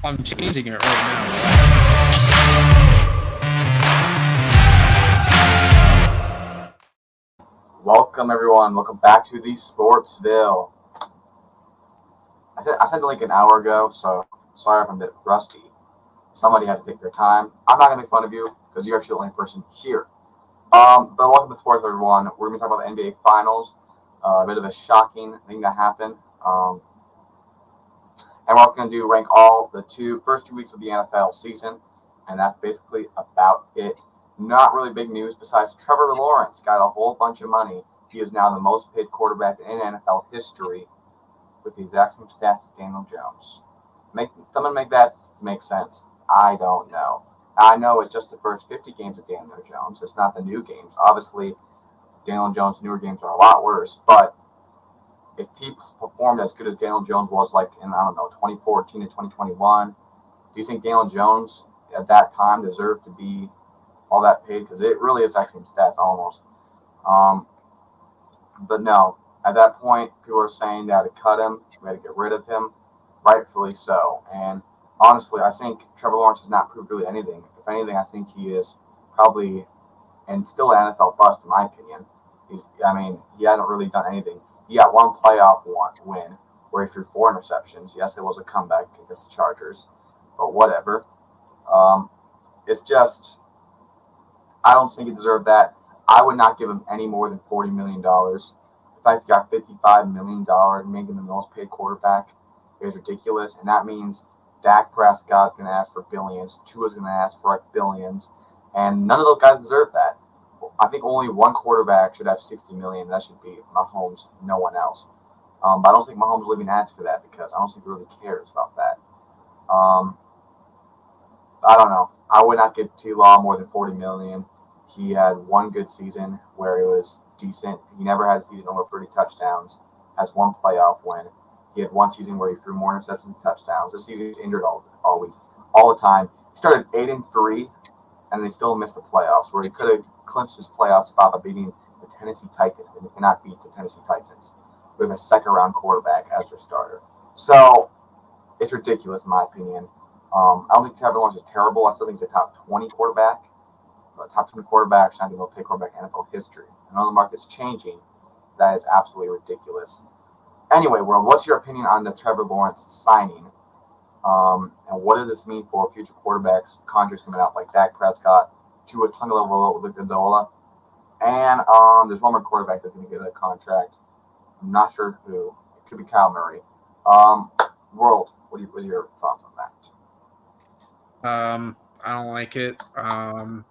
I'm changing it right now. Welcome everyone. Welcome back to the Sportsville. I sent the link an hour ago, so sorry if I'm a bit rusty. Somebody had to take their time. I'm not gonna make fun of you because you're actually the only person here. But welcome to Sports, everyone. We're gonna talk about the NBA Finals. A bit of a shocking thing that happened. And we're also gonna rank all the first 2 weeks of the NFL season, and that's basically about it. Not really big news besides Trevor Lawrence got a whole bunch of money. He is now the most paid quarterback in NFL history with the exact same stats as Daniel Jones. Someone make that make sense. I don't know. I know it's just the first 50 games of Daniel Jones. It's not the new games. Obviously, Daniel Jones' newer games are a lot worse, but if he performed as good as Daniel Jones was like in, 2014 to 2021, do you think Daniel Jones at that time deserved to be all that paid? Because it really is actually stats almost. But no, at that point, people are saying they had to cut him, we had to get rid of him, rightfully so. And honestly, I think Trevor Lawrence has not proved really anything. If anything, I think he is probably, and still an NFL bust in my opinion. He hasn't really done anything. He got one playoff win where he threw 4 interceptions. Yes, it was a comeback against the Chargers, but whatever. It's just, I don't think he deserved that. I would not give him any more than $40 million. The fact he got $55 million, making him the most paid quarterback, is ridiculous. And that means Dak Prescott's going to ask for billions. Tua's going to ask for like billions. And none of those guys deserve that. I think only one quarterback should have $60 million. That should be Mahomes, no one else. But I don't think Mahomes will even ask for that because I don't think he really cares about that. I don't know. I would not give T-Law more than $40 million. He had one good season where it was decent. He never had a season over 30 touchdowns. Has one playoff win. He had one season where he threw more interceptions than touchdowns. This season he was injured all week, all the time. He started 8-3, and they still missed the playoffs, where he could have clinched his playoff spot by beating the Tennessee Titans, and he cannot beat the Tennessee Titans with a second-round quarterback as their starter. So it's ridiculous, in my opinion. I don't think Trevor Lawrence is terrible. I still think he's a top 20 quarterback. But top 20 quarterback should not be able to play quarterback in NFL history. I know the market's changing. That is absolutely ridiculous. Anyway, World, what's your opinion on the Trevor Lawrence signing? And what does this mean for future quarterbacks, contracts coming out like Dak Prescott, Tua Tagovailoa, and there's one more quarterback that's going to get a contract. I'm not sure who. It could be Kyle Murray. World, what are your thoughts on that? I don't like it. I'm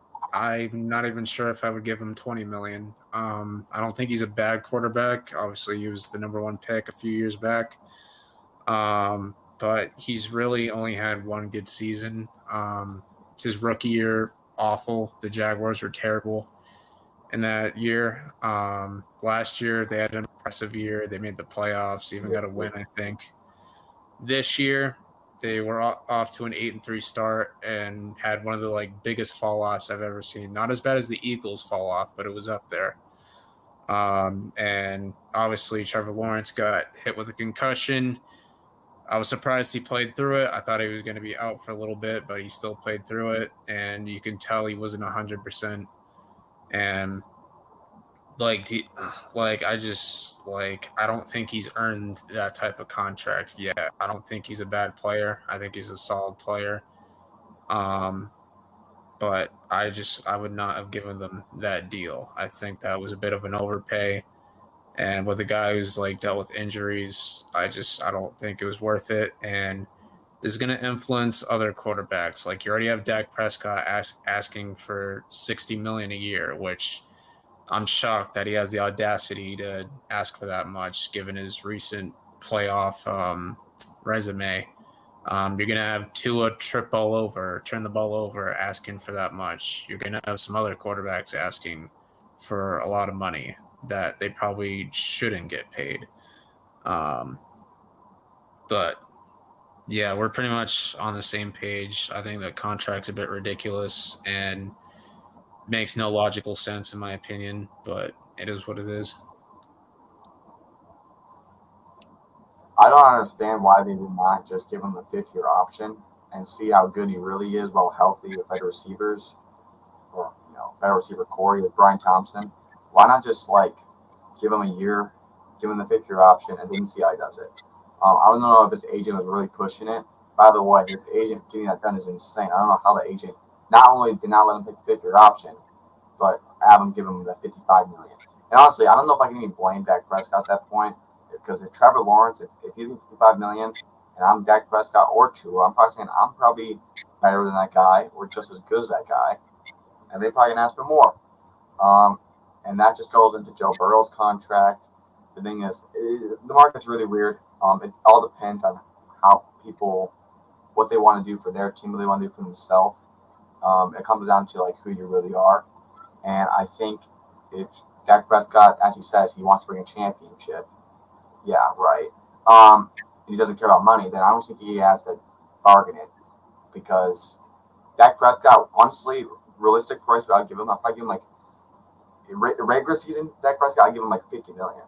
not even sure if I would give him $20 million. I don't think he's a bad quarterback. Obviously, he was the number one pick a few years back. But he's really only had one good season. His rookie year, awful. The Jaguars were terrible in that year. Last year, they had an impressive year. They made the playoffs, even got a win, I think. This year, they were off to an 8-3 start and had one of the biggest fall offs I've ever seen. Not as bad as the Eagles fall off, but it was up there. And obviously, Trevor Lawrence got hit with a concussion. I was surprised he played through it. I thought he was going to be out for a little bit, but he still played through it, and you can tell he wasn't 100%. And I don't think he's earned that type of contract yet. I don't think he's a bad player. I think he's a solid player. But I would not have given them that deal. I think that was a bit of an overpay. And with a guy who's dealt with injuries, I don't think it was worth it. And this is going to influence other quarterbacks. You already have Dak Prescott asking for $60 million a year, which I'm shocked that he has the audacity to ask for that much, given his recent playoff resume. You're going to have Tua turn the ball over, asking for that much. You're going to have some other quarterbacks asking for a lot of money that they probably shouldn't get paid. But yeah, we're pretty much on the same page. I think the contract's a bit ridiculous and makes no logical sense in my opinion, but it is what it is. I don't understand why they did not just give him the 5th-year option. and see how good he really is while healthy with better receivers, or better receiver Corey with Brian Thompson. Why not just give him a year, give him the 5th-year option, and then see how he does it? I don't know if his agent was really pushing it. By the way, his agent getting that done is insane. I don't know how the agent not only did not let him take the 5th-year option, but have him give him the $55 million. And honestly, I don't know if I can even blame Dak Prescott at that point, because if Trevor Lawrence, if he's $55 million, and I'm Dak Prescott or Tua, I'm probably saying I'm probably better than that guy or just as good as that guy, and they probably can ask for more. And that just goes into Joe Burrow's contract. The thing is, the market's really weird. It all depends on how people, what they want to do for their team, what they want to do for themselves. It comes down to who you really are. And I think if Dak Prescott, as he says, he wants to bring a championship, yeah, right. And he doesn't care about money, then I don't think he has to bargain it, because Dak Prescott, honestly, realistic price, what I'd give him, I'd probably give him regular season Dak Prescott, I'd give him $50 million.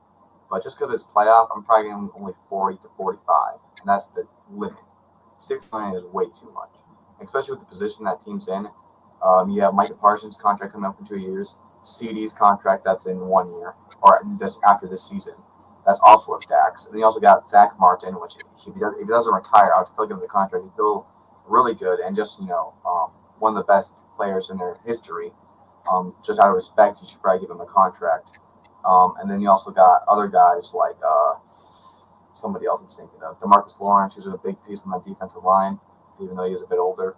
But just because it's playoff, I'm probably giving him only 40 to 45, and that's the limit. $6 million is way too much, especially with the position that team's in. You have Micah Parsons' contract coming up in 2 years, CD's contract that's in 1 year, or just after this season. That's also with Dax. And then you also got Zach Martin, which if he doesn't retire, I'd still give him the contract. He's still really good and just one of the best players in their history. Just out of respect, you should probably give him a contract. And then you also got other guys like somebody else I'm thinking of, DeMarcus Lawrence, who's a big piece on that defensive line, even though he is a bit older.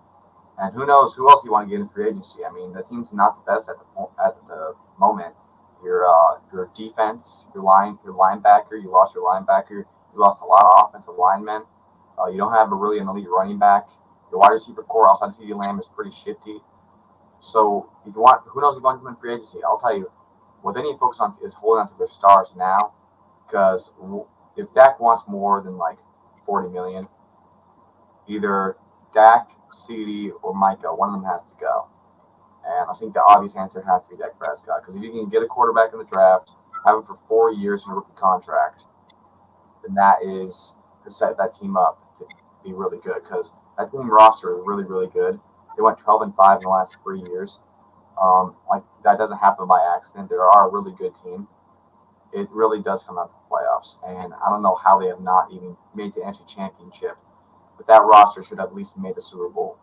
And who knows who else you want to get in free agency? I mean, the team's not the best at the moment. Your defense, your linebacker, you lost your linebacker. You lost a lot of offensive linemen. You don't have really an elite running back. Your wide receiver core outside of CeeDee Lamb is pretty shifty. So if you want, who knows if you want to come in free agency? I'll tell you, what they need to focus on is holding on to their stars now, because if Dak wants more than $40 million, either Dak, CeeDee, or Micah, one of them has to go. And I think the obvious answer has to be Dak Prescott, because if you can get a quarterback in the draft, have him for 4 years in a rookie contract, then that is to set that team up to be really good, because that team roster is really, really good. They went 12-5 in the last 3 years. That doesn't happen by accident. They are a really good team. It really does come out to the playoffs, and I don't know how they have not even made the NFC Championship. But that roster should have at least made the Super Bowl.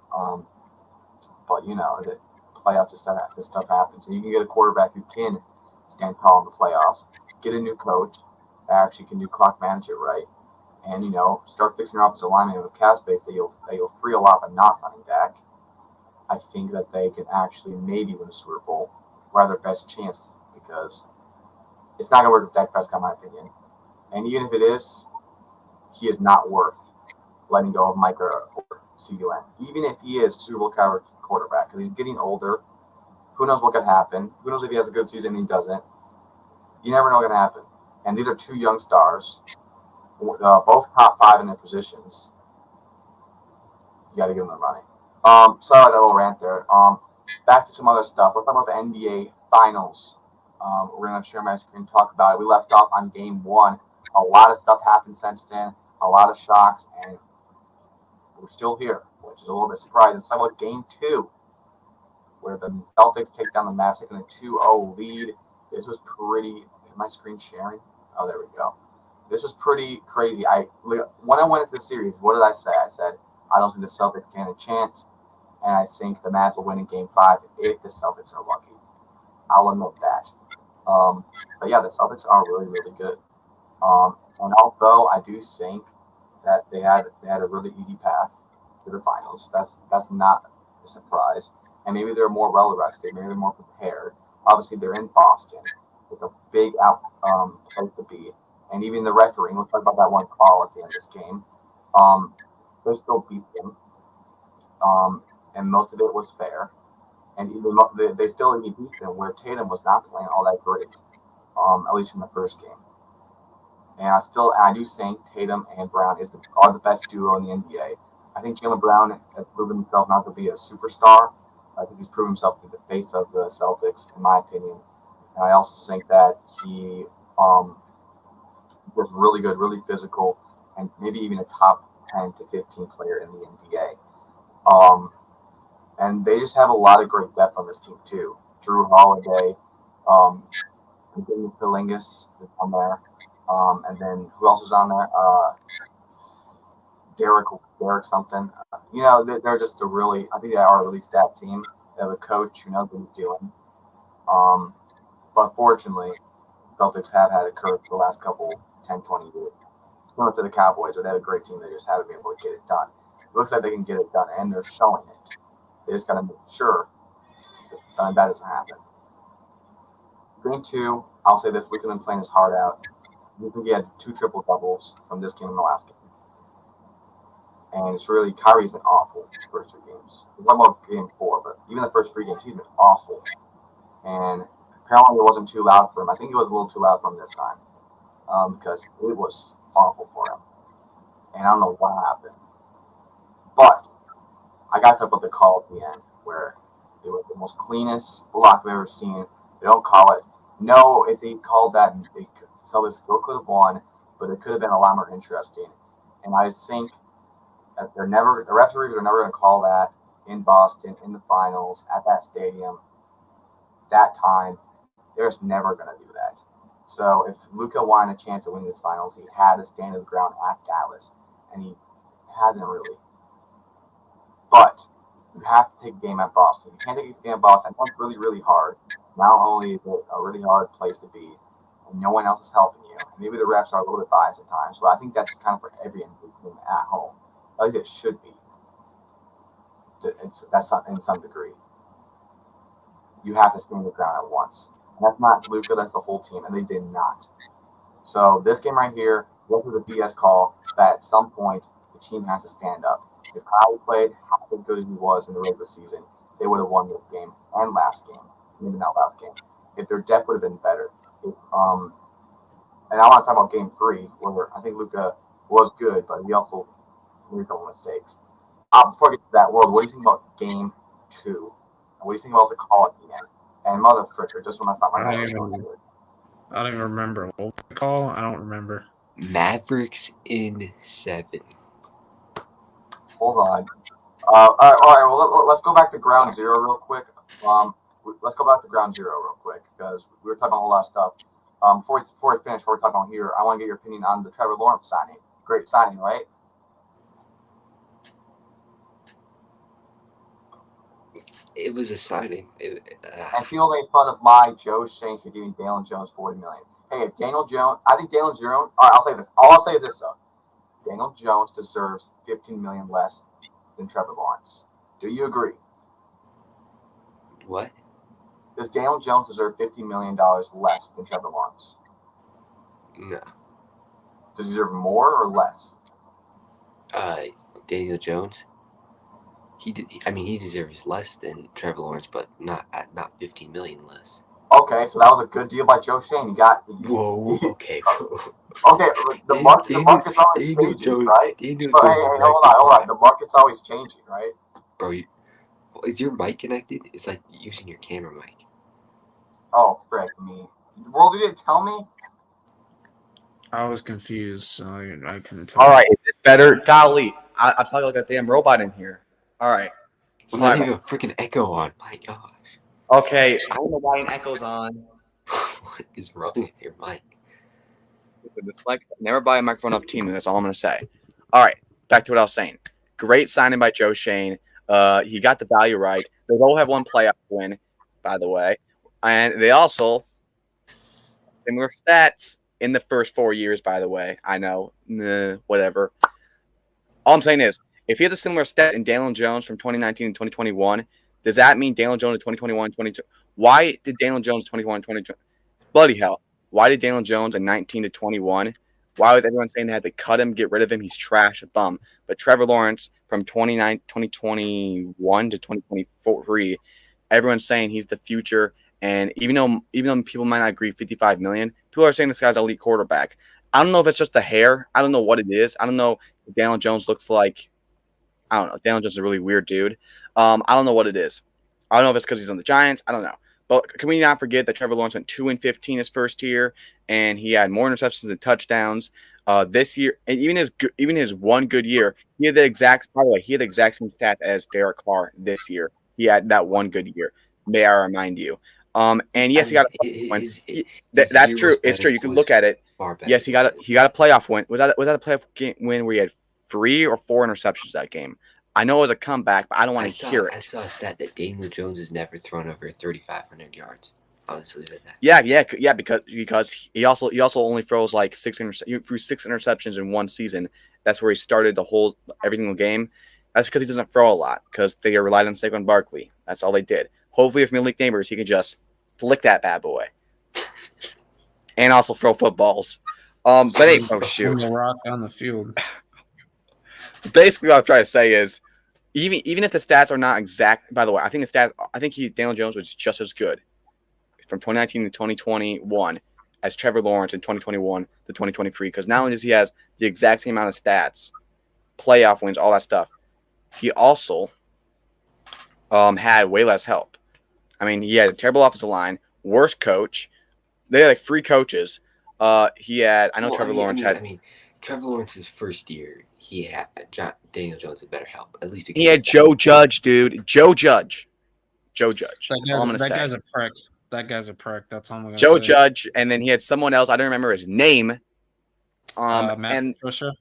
But the playoff this stuff happens, and you can get a quarterback who can stand tall in the playoffs. Get a new coach that actually can do clock manage it right, and start fixing your offensive lineman with cap space that you'll free a lot by not signing Dak. I think that they can actually maybe win a Super Bowl, or have their best chance, because it's not going to work with Dak Prescott, in my opinion. And even if it is, he is not worth letting go of Micah or CeeDee Lamb. Even if he is Super Bowl caliber quarterback, because he's getting older. Who knows what could happen? Who knows if he has a good season and he doesn't? You never know what's going to happen. And these are two young stars, both top 5 in their positions. You got to give them the money. Sorry about that little rant there. Back to some other stuff. Let's talk about the NBA Finals. We're going to share my screen and talk about it. We left off on Game 1. A lot of stuff happened since then. A lot of shocks, and we're still here, which is a little bit surprising. Let's talk about Game 2, where the Celtics take down the Mavs, taking a 2-0 lead. This was pretty. Is my screen sharing? Oh, there we go. This was pretty crazy. When I went into the series, what did I say? I said I don't think the Celtics stand a chance, and I think the Mavs will win in Game 5 if the Celtics are lucky. I'll admit that. But yeah, the Celtics are really, really good. And although I do think that they had a really easy path to the finals, that's not a surprise. And maybe they're more well rested, maybe they're more prepared. Obviously, they're in Boston with a big place to be. And even the refereeing, we'll talk about that one call at the end of this game. They still beat them, and most of it was fair. And even they still beat them, where Tatum was not playing all that great, at least in the first game. And I do think Tatum and Brown are the best duo in the NBA. I think Jaylen Brown has proven himself not to be a superstar. I think he's proven himself to be the face of the Celtics, in my opinion. And I also think that he was really good, really physical, and maybe even a top 10 to 15 player in the NBA. And they just have a lot of great depth on this team too. Drew Holiday, um, Palingas is on there, and then who else is on there? Derek something. They're just a really. I think they are a really stacked team. They have a coach who knows what he's doing. Um, but fortunately, Celtics have had a curse the last couple 10, 20 years. Similar to the Cowboys, where they have a great team, they just haven't been able to get it done. It looks like they can get it done, and they're showing it. They just got to make sure that doesn't happen. Game 2, I'll say this: Luka been playing his heart out. You think he had 2 triple doubles from this game and the last game. And it's really, Kyrie's been awful the first 2 games. We're talking about game 4, but even the first 3 games, he's been awful. And apparently it wasn't too loud for him. I think it was a little too loud for him this time because it was awful for him. And I don't know what happened. But I got to talk about the call at the end where it was the most cleanest block I've ever seen. They don't call it. No, if they called that, Celtics still could have won, but it could have been a lot more interesting. And I think that the referees are never going to call that in Boston, in the finals, at that stadium, that time. They're just never going to do that. So if Luka wanted a chance to win this finals, he had to stand his ground at Dallas, and he hasn't really. But you have to take a game at Boston. You can't take a game at Boston. It's really, really hard. Not only is it a really hard place to be, and no one else is helping you. And maybe the refs are a little bit biased at times, but I think that's kind of for every NBA team at home. At least it should be. That's not in some degree. You have to stand the ground at once. And that's not Luka, that's the whole team, and they did not. So this game right here, this was a BS call that at some point the team has to stand up. If Kyrie played half as good as he was in the regular season, they would have won this game and last game. Maybe not last game. If their depth would have been better. And I want to talk about game 3, where I think Luka was good, but he also made a couple mistakes. Before I get to that, World, what do you think about game 2? What do you think about the call at the end? And mother fricker, just when I thought my I don't even remember. What was the call? I don't remember. Mavericks in 7. Hold on. All right. Well, let's go back to ground zero real quick. Let's go back to ground zero real quick because we were talking about a whole lot of stuff. Before we finish, what we're talking about here, I want to get your opinion on the Trevor Lawrence signing. Great signing, right? It was a signing. And people made fun of my Joe Shane for giving Daniel Jones $40 million. Hey, if Daniel Jones, I think Daniel Jones. All right, I'll say this. All I'll say is this: though, Daniel Jones deserves $15 million less than Trevor Lawrence. Do you agree? What? Does Daniel Jones deserve $15 million less than Trevor Lawrence? No. Does he deserve more or less? Daniel Jones. He deserves less than Trevor Lawrence, but not $15 million less. Okay, so that was a good deal by Joe Shane. Whoa. Okay. Okay. The market's always changing, right? But hey, hold on. The market's always changing, right? Bro, is your mic connected? It's like using your camera mic. Oh, frick me. World, you didn't tell me? I was confused, so I couldn't tell. All right, is this better? Golly, I'm talking like a damn robot in here. All right. It's not even a freaking echo on. My gosh. Okay, I don't know why an echo's on. What is wrong with your mic? Listen, this mic, never buy a microphone off Team. That's all I'm going to say. All right, back to what I was saying. Great signing by Joe Shane. He got the value right. They all have one playoff win, by the way. And they also, similar stats in the first 4 years, by the way. I know, whatever. All I'm saying is, if he had a similar stat in Daniel Jones from 2019 and 2021, does that mean Daniel Jones in 2021, 22? Why did Daniel Jones 21, 22? Bloody hell. Why did Daniel Jones in 19 to 21? Why was everyone saying they had to cut him, get rid of him? He's trash, a bum. But Trevor Lawrence from 2021 to 2023, everyone's saying he's the future. And even though people might not agree, $55 million, people are saying this guy's an elite quarterback. I don't know if it's just the hair. I don't know what it is. I don't know if Daniel Jones looks like. I don't know. Daniel Jones is a really weird dude. I don't know what it is. I don't know if it's because he's on the Giants. I don't know. But can we not forget that Trevor Lawrence went 2-15 his first year, and he had more interceptions than touchdowns. This year, and even his one good year, he had the exact. By the way, he had the exact same stats as Derek Carr this year. He had that one good year. May I remind you? And yes, he got a playoff win. That's true. It's true. You can look at it. Yes, he got a playoff win. Was that a playoff win where he had 3 or 4 interceptions that game? I know it was a comeback, but I don't want to hear it. I saw a stat that Daniel Jones has never thrown over 3,500 yards. Honestly, with that. Yeah, because he also only throws like 6 interceptions in one season. That's where he started every single game. That's because he doesn't throw a lot because they relied on Saquon Barkley. That's all they did. Hopefully, if Malik Neighbors, he can just flick that bad boy, and also throw footballs. But hey, oh shoot, the rock on the field. Basically, what I'm trying to say is, even if the stats are not exact. By the way, I think Daniel Jones was just as good from 2019 to 2021 as Trevor Lawrence in 2021 to 2023, because not only does he has the exact same amount of stats, playoff wins, all that stuff, he also had way less help. I mean, he had a terrible offensive line, worse coach. They had like 3 coaches. Trevor Lawrence had. I mean, Trevor Lawrence's first year, he had Daniel Jones had better help. At least he had Joe Judge, dude. Joe Judge. That guy's a prick. That guy's a prick. That's all I'm gonna say. Joe Judge, and then he had someone else. I don't remember his name. Matt Patricia,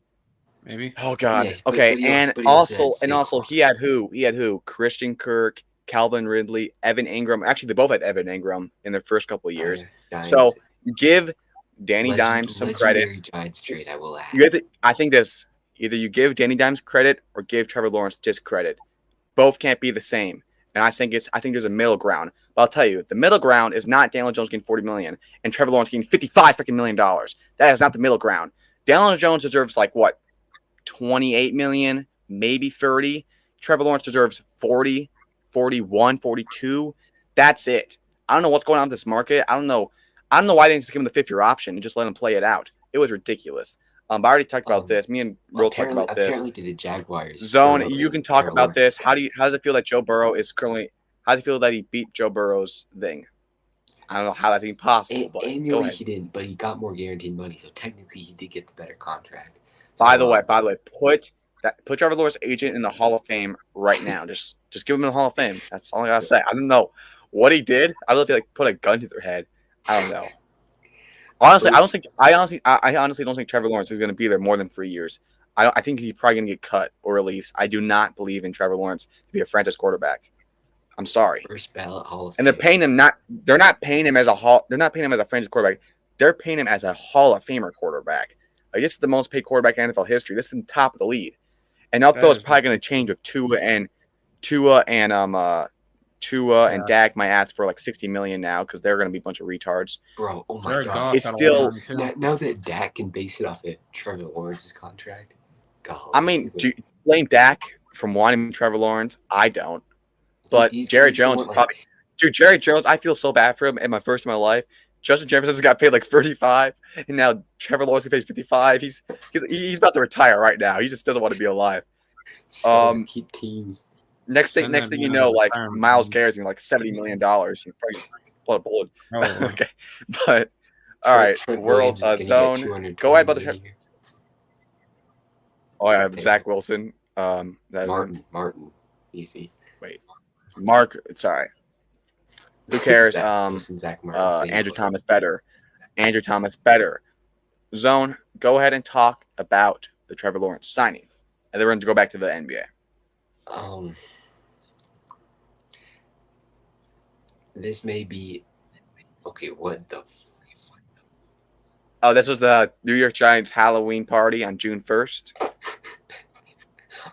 maybe. Oh God. Yeah, okay, but he also he had who? He had who? Christian Kirk, Calvin Ridley, Evan Ingram. Actually, they both had Evan Ingram in their first couple of years. So give Danny Dimes some credit. Giants trade, I will add. I think this either you give Danny Dimes credit or give Trevor Lawrence discredit. Both can't be the same. And I think there's a middle ground. But I'll tell you, the middle ground is not Daniel Jones getting $40 million and Trevor Lawrence getting $55 million. That is not the middle ground. Daniel Jones deserves like what, $28 million, maybe 30. Trevor Lawrence deserves 40, 41, 42. That's it. I don't know what's going on with this market. I don't know why they didn't just give him the 5th-year option and just let him play it out. It was ridiculous. I already talked about this. Me and Will talked about this. Apparently, to the Jaguars. Zone, you can talk about this. How does it feel that Joe Burrow is currently? How does it feel that he beat Joe Burrow's thing? I don't know how that's even possible. But annually he didn't, but he got more guaranteed money, so technically he did get the better contract. By the way, put Trevor Lawrence's agent in the Hall of Fame right now. Just give him in the Hall of Fame. That's all I gotta say. I don't know what he did. I don't know if he like put a gun to their head. I don't know. Honestly, I honestly don't think Trevor Lawrence is going to be there more than 3 years. I think he's probably going to get cut or released. I do not believe in Trevor Lawrence to be a franchise quarterback. I'm sorry. First ballot Hall of Fame. And they're paying him they're not paying him as a franchise quarterback. They're paying him as a Hall of Famer quarterback. Like, this is the most paid quarterback in NFL history. This is the top of the league. And although it's probably going to change with Tua and Dak might ask for like $60 million now because they're going to be a bunch of retards. Bro, oh my God. It's still now that Dak can base it off of Trevor Lawrence's contract. God. I mean, do you blame Dak from wanting Trevor Lawrence? I don't. But Jerry Jones is probably Jerry Jones, I feel so bad for him in my first in my life. Justin Jefferson got paid like 35, and now Trevor Lawrence gets paid 55. He's about to retire right now. He just doesn't want to be alive. Keep teams. Next thing you know, like Myles Garrett's getting like $70 million. You probably blow a bullet. Okay, but all right, World Zone. Go ahead, brother. Oh, I have Zach Wilson. Martin, easy. Wait, Mark. Sorry. Who cares? Zach Martin, Andrew Thomas better. Andrew Thomas better. Zone. Go ahead and talk about the Trevor Lawrence signing, and then we're going to go back to the NBA. This may be okay. What the? Oh, this was the New York Giants Halloween party on June 1st.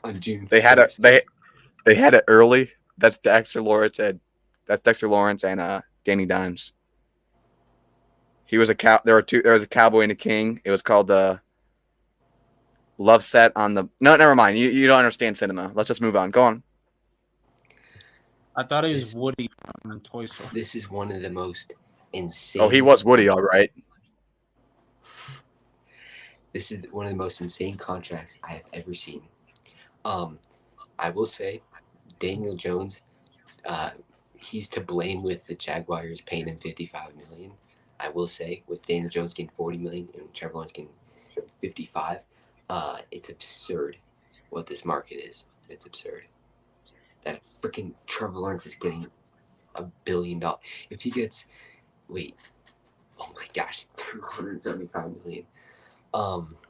On June, they had it early. That's Dexter Lawrence and Danny Dimes. He was There was a cowboy and a king. It was called the Love Set on the. No, never mind. You don't understand cinema. Let's just move on. Go on. I thought he was Woody from Toy Story. This is one of the most insane. Oh, he was Woody, all right. This is one of the most insane contracts I have ever seen. I will say, Daniel Jones, he's to blame with the Jaguars paying him $55 million. I will say, with Daniel Jones getting $40 million and Trevor Lawrence getting 55. It's absurd what this market is. It's absurd. That freaking Trevor Lawrence is getting $1 billion. If he gets, wait, oh my gosh, 275 million.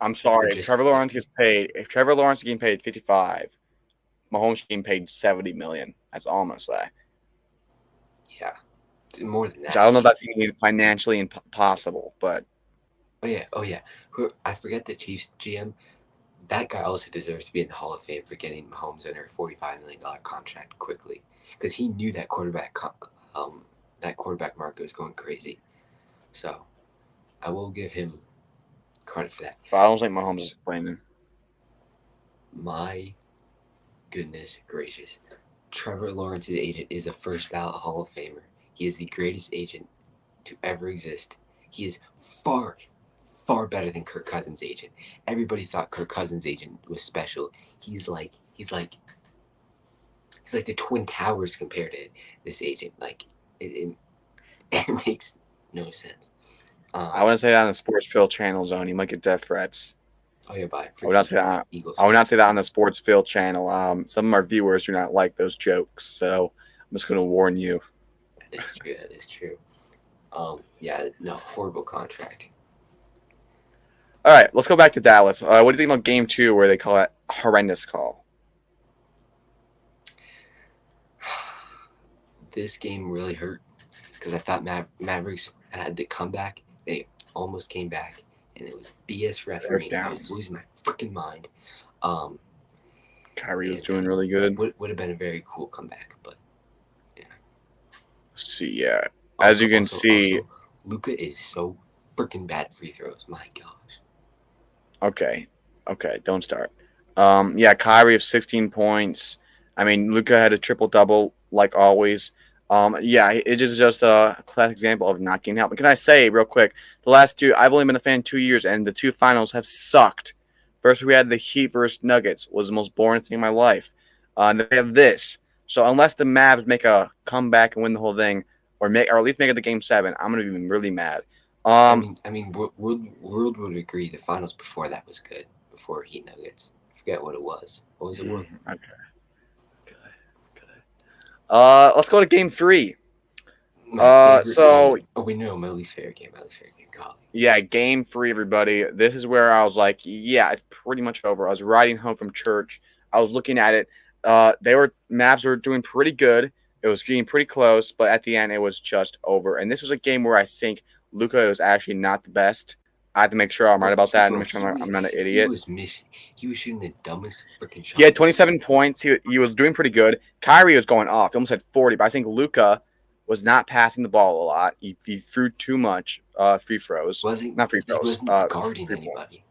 I'm sorry. If just- Trevor Lawrence gets paid, if Trevor Lawrence is getting paid 55, Mahomes getting paid 70 million. That's all I'm gonna say. Yeah, more than that. Which I don't know if that's even financially impossible, but Oh yeah. I forget the Chiefs GM. That guy also deserves to be in the Hall of Fame for getting Mahomes under a $45 million contract quickly, because he knew that quarterback market was going crazy. So I will give him credit for that. I don't think Mahomes is playing. My goodness gracious. Trevor Lawrence's agent is a first ballot Hall of Famer. He is the greatest agent to ever exist. He is far, far better than Kirk Cousins' agent. Everybody thought Kirk Cousins' agent was special. He's like the Twin Towers compared to this agent. Like it makes no sense. I wouldn't say that on the sportsville channel zone. He might get death threats. Oh yeah, bye. I would not say that. Eagles. I would not say that on the sportsville channel. Some of our viewers do not like those jokes, so I'm just going to warn you. That is true. That is true. Yeah, no, horrible contract. All right, let's go back to Dallas. What do you think about Game 2, where they call it horrendous call? This game really hurt because I thought Mavericks had the comeback. They almost came back, and it was BS refereeing. I was losing my freaking mind. Kyrie was doing really good. Would have been a very cool comeback, but yeah. See, yeah. As you can see, Luka is so freaking bad at free throws. My gosh. Okay, don't start. Yeah, Kyrie of 16 points. I mean, Luka had a triple-double like always. Yeah, it is just a classic example of not getting help. But can I say real quick, the last two, I've only been a fan 2 years, and the two finals have sucked. First, we had the Heat versus Nuggets, was the most boring thing in my life. And then we have this. So unless the Mavs make a comeback and win the whole thing, or at least make it to Game 7, I'm gonna be really mad. I mean, World would agree. The finals before that was good. Before Heat Nuggets, I forget what it was. What was it? World? Okay. Let's go to Game 3. We know my least favorite game. God. Yeah, Game 3, everybody. This is where I was like, yeah, it's pretty much over. I was riding home from church. I was looking at it. Mavs were doing pretty good. It was getting pretty close, but at the end, it was just over. And this was a game where I think Luka was actually not the best. I had to make sure I'm right about that and make sure I'm not an idiot. He was shooting the dumbest freaking shot. He had 27 points. He was doing pretty good. Kyrie was going off. He almost had 40, but I think Luka was not passing the ball a lot. He threw too much free throws. Not free throws. He wasn't guarding anybody.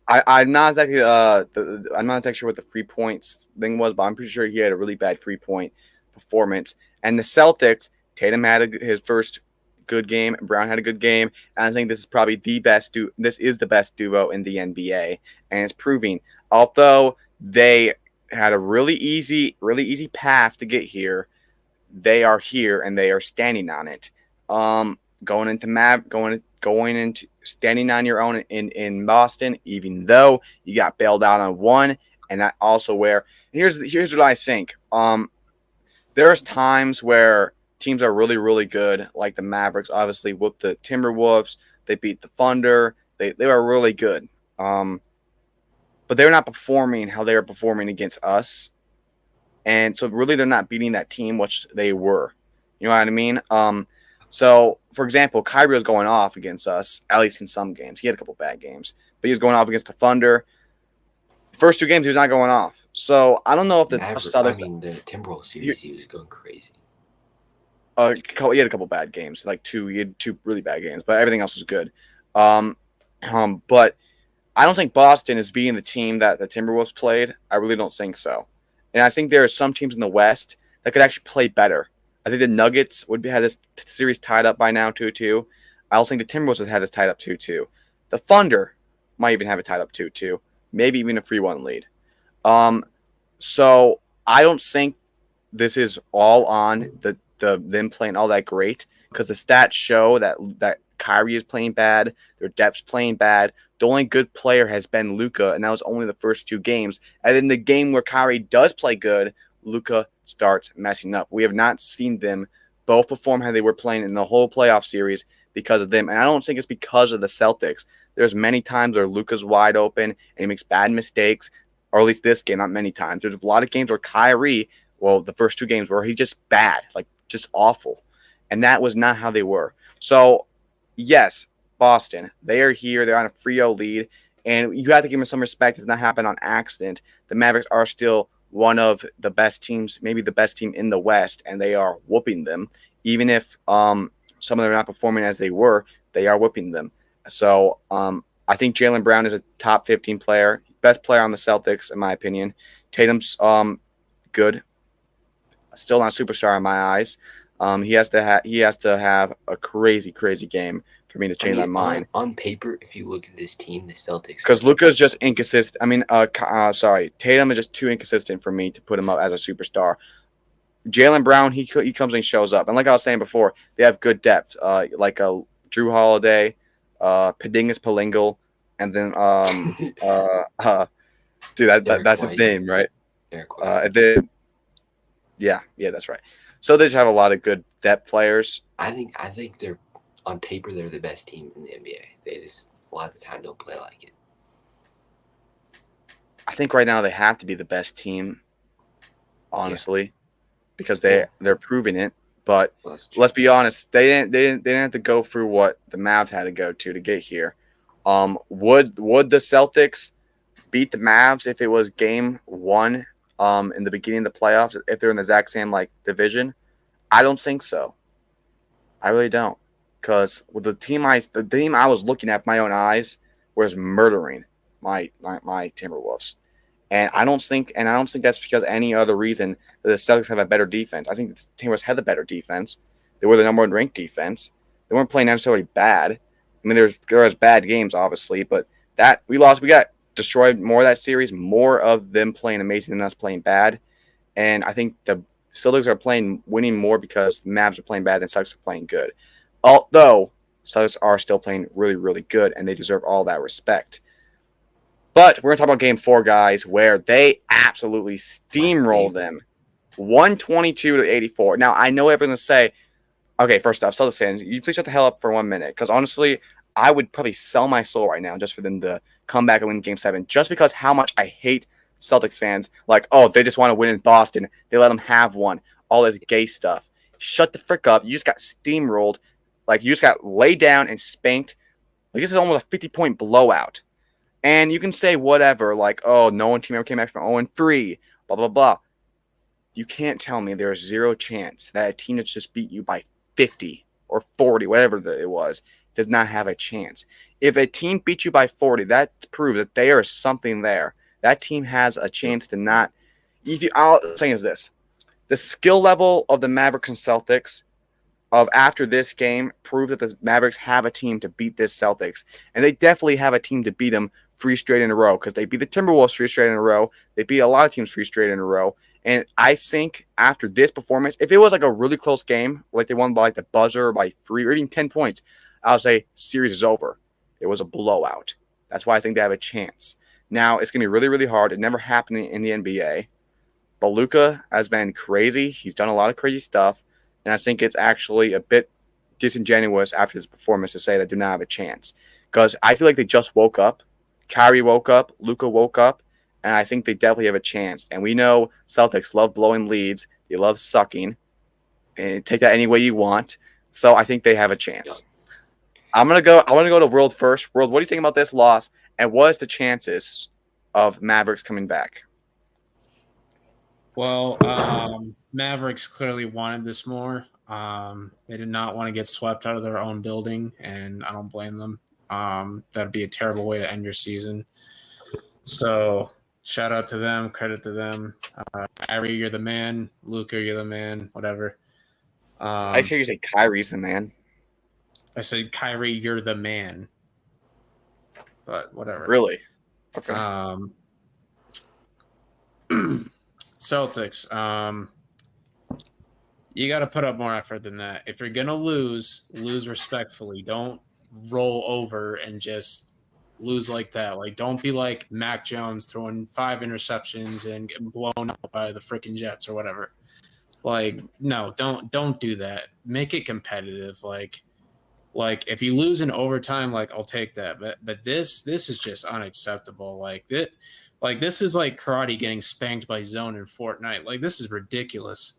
I'm not exactly I'm not exactly sure what the 3 points thing was, but I'm pretty sure he had a really bad 3-point performance. And the Celtics, Tatum had his first good game, and Brown had a good game. And I think this is probably the best this is the best duo in the NBA, and it's proving. Although they had a really easy path to get here, they are here and they are standing on it. Going into standing on your own in Boston, even though you got bailed out on one, and that also where here's what I think. There's times where teams are really, really good, like the Mavericks obviously whooped the Timberwolves. They beat the Thunder. They were really good. But they're not performing how they were performing against us. And so really they're not beating that team, which they were. You know what I mean? So, for example, Kyrie was going off against us, at least in some games. He had a couple bad games. But he was going off against the Thunder. The first 2 games, he was not going off. So, I don't know if the Timberwolves series, he was going crazy. He had a couple bad games. He had 2 really bad games. But everything else was good. But I don't think Boston is beating the team that the Timberwolves played. I really don't think so. And I think there are some teams in the West that could actually play better. I think the Nuggets would have this series tied up by now 2-2. I also think the Timberwolves would have this tied up 2-2. The Thunder might even have it tied up 2-2. Maybe even a 3-1 lead. So I don't think this is all on them playing all that great, because the stats show that Kyrie is playing bad, their depth's playing bad. the only good player has been Luka, and that was only the first 2 games. And in the game where Kyrie does play good, Luka starts messing up. We have not seen them both perform how they were playing in the whole playoff series because of them. And I don't think it's because of the Celtics. There's many times where Luka's wide open and he makes bad mistakes, or at least this game, not many times. There's a lot of games where Kyrie, well, the first 2 games where he's just bad, like just awful. And that was not how they were. So, yes, Boston, they are here. They're on a 3-0 lead. And you have to give them some respect. It's not happened on accident. The Mavericks are still one of the best teams, maybe the best team in the West, and they are whooping them. Even if some of them are not performing as they were, they are whooping them. So I think Jaylen Brown is a top 15 player, best player on the Celtics, in my opinion. Tatum's good, still not a superstar in my eyes. He has to have a crazy game for me to change my mind. On paper, if you look at this team, the Celtics, because Luka's just inconsistent. I mean, Tatum is just too inconsistent for me to put him up as a superstar. Jaylen Brown, he comes and shows up, and like I was saying before, they have good depth, like Drew Holiday, Pedingus Palingal, and then dude, that's his name, right? And then yeah, that's right. So they just have a lot of good depth players. I think they're on paper they're the best team in the NBA. They just a lot of the time don't play like it. I think right now they have to be the best team, honestly, because they're proving it. But let's be honest, they didn't have to go through what the Mavs had to go to get here. Would the Celtics beat the Mavs if it was game 1 in the beginning of the playoffs, if they're in the exact same division? I don't think so. I really don't, because with the team I was looking at with my own eyes was murdering my Timberwolves, and I don't think that's because any other reason that the Celtics have a better defense. I think the Timberwolves had the better defense. They were the number 1 ranked defense. They weren't playing necessarily bad. I mean, there was bad games, obviously, but that we lost. We got destroyed more of that series, more of them playing amazing than us playing bad. And I think the Celtics are winning more because the Mavs are playing bad than Celtics are playing good. Although Celtics are still playing really, really good, and they deserve all that respect. But we're going to talk about Game 4, guys, where they absolutely steamrolled them, 122-84. Now, I know everyone's going to say, okay, first off, Celtics fans, you please shut the hell up for 1 minute, because honestly, I would probably sell my soul right now just for them to come back and win Game 7, just because how much I hate Celtics fans. Like, oh, they just want to win in Boston. They let them have one. All this gay stuff. Shut the frick up. You just got steamrolled. Like, you just got laid down and spanked. Like, this is almost a 50-point blowout. And you can say whatever, like, oh, no one team ever came back from 0-3, blah, blah, blah. You can't tell me there's zero chance that a team that just beat you by 50 or 40, whatever it was, does not have a chance. If a team beat you by 40, that proves that there is something there. That team has a chance to not. All I'm saying is this: the skill level of the Mavericks and Celtics of after this game proves that the Mavericks have a team to beat this Celtics, and they definitely have a team to beat them 3 straight in a row, because they beat the Timberwolves 3 straight in a row. They beat a lot of teams 3 straight in a row. And I think after this performance, if it was like a really close game, like they won by the buzzer or by 3 or even 10 points, I would say series is over. It was a blowout. That's why I think they have a chance. Now, it's going to be really, really hard. It never happened in the NBA. But Luka has been crazy. He's done a lot of crazy stuff. And I think it's actually a bit disingenuous after this performance to say they do not have a chance. Because I feel like they just woke up. Kyrie woke up. Luka woke up. And I think they definitely have a chance. And we know Celtics love blowing leads. They love sucking. And take that any way you want. So I think they have a chance. I want to go to World first. World, what do you think about this loss? And what is the chances of Mavericks coming back? Well, Mavericks clearly wanted this more. They did not want to get swept out of their own building, and I don't blame them. That'd be a terrible way to end your season. So shout out to them, credit to them. Kyrie, you're the man. Luka, you're the man. Whatever. I hear you say Kyrie's the man. I said Kyrie, you're the man. But whatever. Really? Okay. Celtics. You got to put up more effort than that. If you're gonna lose respectfully. Don't roll over and just lose like that. Like, don't be like Mac Jones throwing 5 interceptions and getting blown up by the freaking Jets or whatever. Like, no, don't do that. Make it competitive. Like if you lose in overtime, like I'll take that. But this is just unacceptable. This is like karate getting spanked by Zone in Fortnite. Like, this is ridiculous.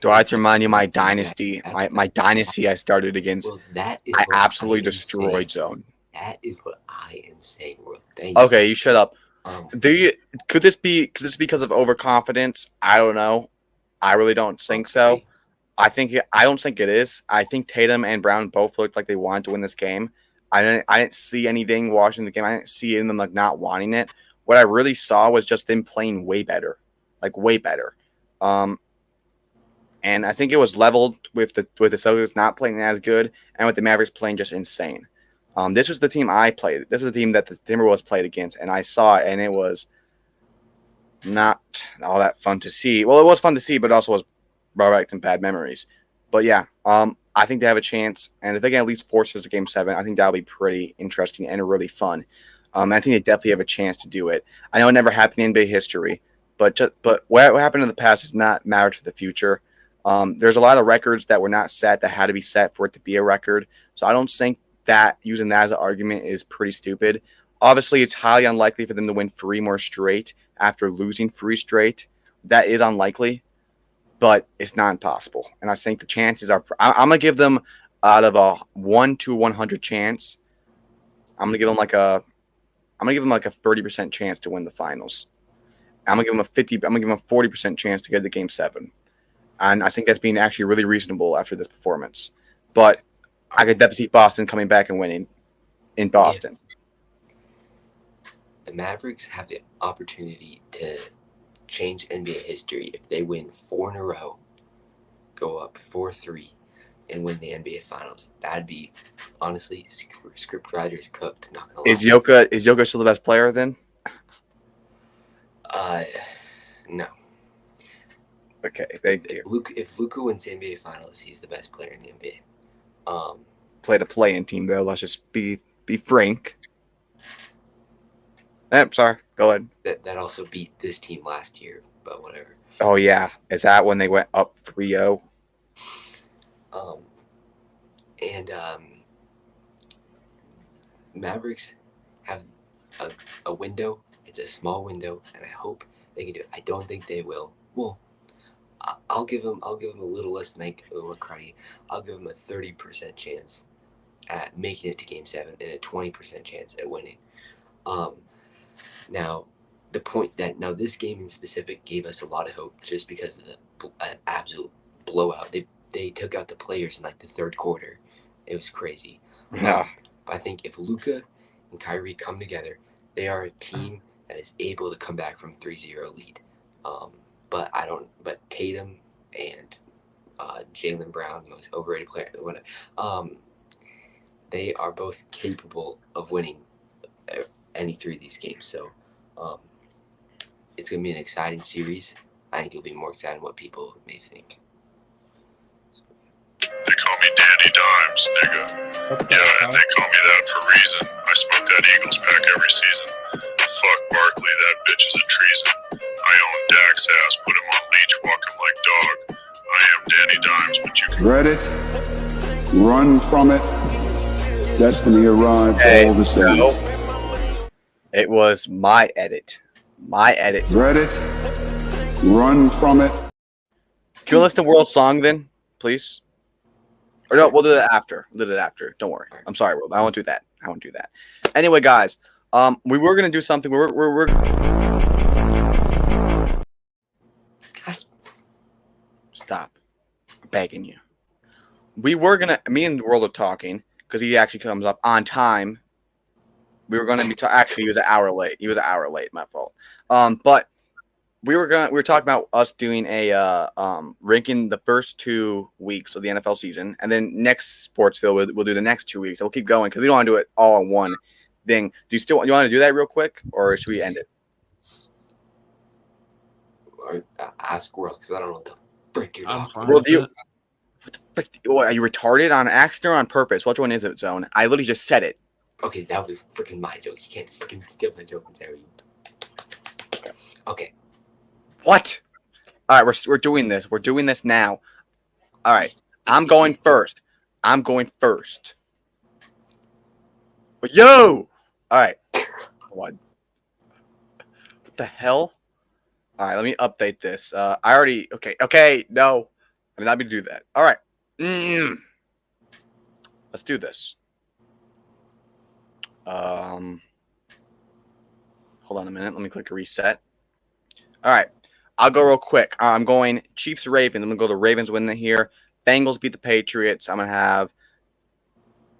Do I have to remind you my dynasty? My dynasty I started against. Well, that is I what absolutely am destroyed saying. Zone. That is what I am saying, World. Thank you. Okay, you shut up. Could this be because of overconfidence? I don't know. I really don't think so. I don't think it is. I think Tatum and Brown both looked like they wanted to win this game. I didn't see anything watching the game. I didn't see in them like not wanting it. What I really saw was just them playing way better, like way better. And I think it was leveled with the Celtics not playing as good and with the Mavericks playing just insane. This was the team I played. This was the team that the Timberwolves played against, and I saw it, and it was not all that fun to see. Well, it was fun to see, but it also was brought back some bad memories. But yeah, I think they have a chance, and if they can at least force us to Game 7, I think that'll be pretty interesting and really fun. I think they definitely have a chance to do it. I know it never happened in NBA history, but what happened in the past does not matter to the future. There's a lot of records that were not set that had to be set for it to be a record. So I don't think that using that as an argument is pretty stupid. Obviously, it's highly unlikely for them to win 3 more straight after losing 3 straight. That is unlikely, but it's not impossible. And I think the chances are I'm going to give them out of a 1 to 100 chance. I'm going to give them like a 30% chance to win the finals. I'm going to give them a 40% chance to get to Game 7. And I think that's being actually really reasonable after this performance. But I could definitely see Boston coming back and winning in Boston. The Mavericks have the opportunity to change NBA history if they win 4 in a row, go up 4-3, and win the NBA Finals. That'd be, honestly, script writers cooked. Not gonna lie. Is Jokic still the best player then? No. Okay, thank you. If Luka wins the NBA Finals, he's the best player in the NBA. Played a play-in team though. Let's just be frank. Sorry. Go ahead. That also beat this team last year, but whatever. Oh yeah, is that when they went up 3-0? Mavericks have a window. It's a small window, and I hope they can do it. I don't think they will. Well, I'll give them a little less than I'll give them a 30% chance at making it to Game 7 and a 20% chance at winning. Now, the point that this game in specific gave us a lot of hope just because of an absolute blowout. They took out the players in like the third quarter. It was crazy. Yeah. I think if Luka and Kyrie come together, they are a team that is able to come back from 3-0 lead. But Tatum and Jaylen Brown, the most overrated player, they are both capable of winning any 3 of these games. So it's going to be an exciting series. I think it'll be more exciting than what people may think. They call me Danny Dimes, nigga. Yeah, and they call me that for a reason. I smoke that Eagles pack every season. Fuck Barkley, that bitch is a treason. I own Dak's ass, put him on leash, walk him like dog. I am Danny Dimes, but you can dread it, run from it. Destiny arrived all the same. No. It was my edit. Dread it, run from it. Can we list the world song then, please? Or no, we'll do that after. Don't worry. I'm sorry, world. I won't do that. Anyway, guys, we were gonna do something. We're Stop. I'm begging you. Me and the world are talking because he actually comes up on time. We were going to be actually he was an hour late. My fault. But we were talking about us doing a ranking the first 2 weeks of the NFL season, and then next Sportsville we'll do the next 2 weeks. We'll keep going because we don't want to do it all in one thing. Do you want to do that real quick, or should we end it? Or ask World because I don't know what the frick you're talking about. Well, what the frick? Are you retarded on accident or on purpose? Which one is it, Zone? I literally just said it. Okay, that was freaking my joke. You can't freaking steal my joke and say okay. What? All right, we're doing this. We're doing this now. All right, I'm going first. But yo! All right. What the hell? All right, let me update this. I already. Okay. No, I'm not going to do that. All right. Let's do this. Hold on a minute. Let me click reset. All right. I'll go real quick. I'm going Chiefs Ravens. I'm gonna go the Ravens win it here. Bengals beat the Patriots. I'm gonna have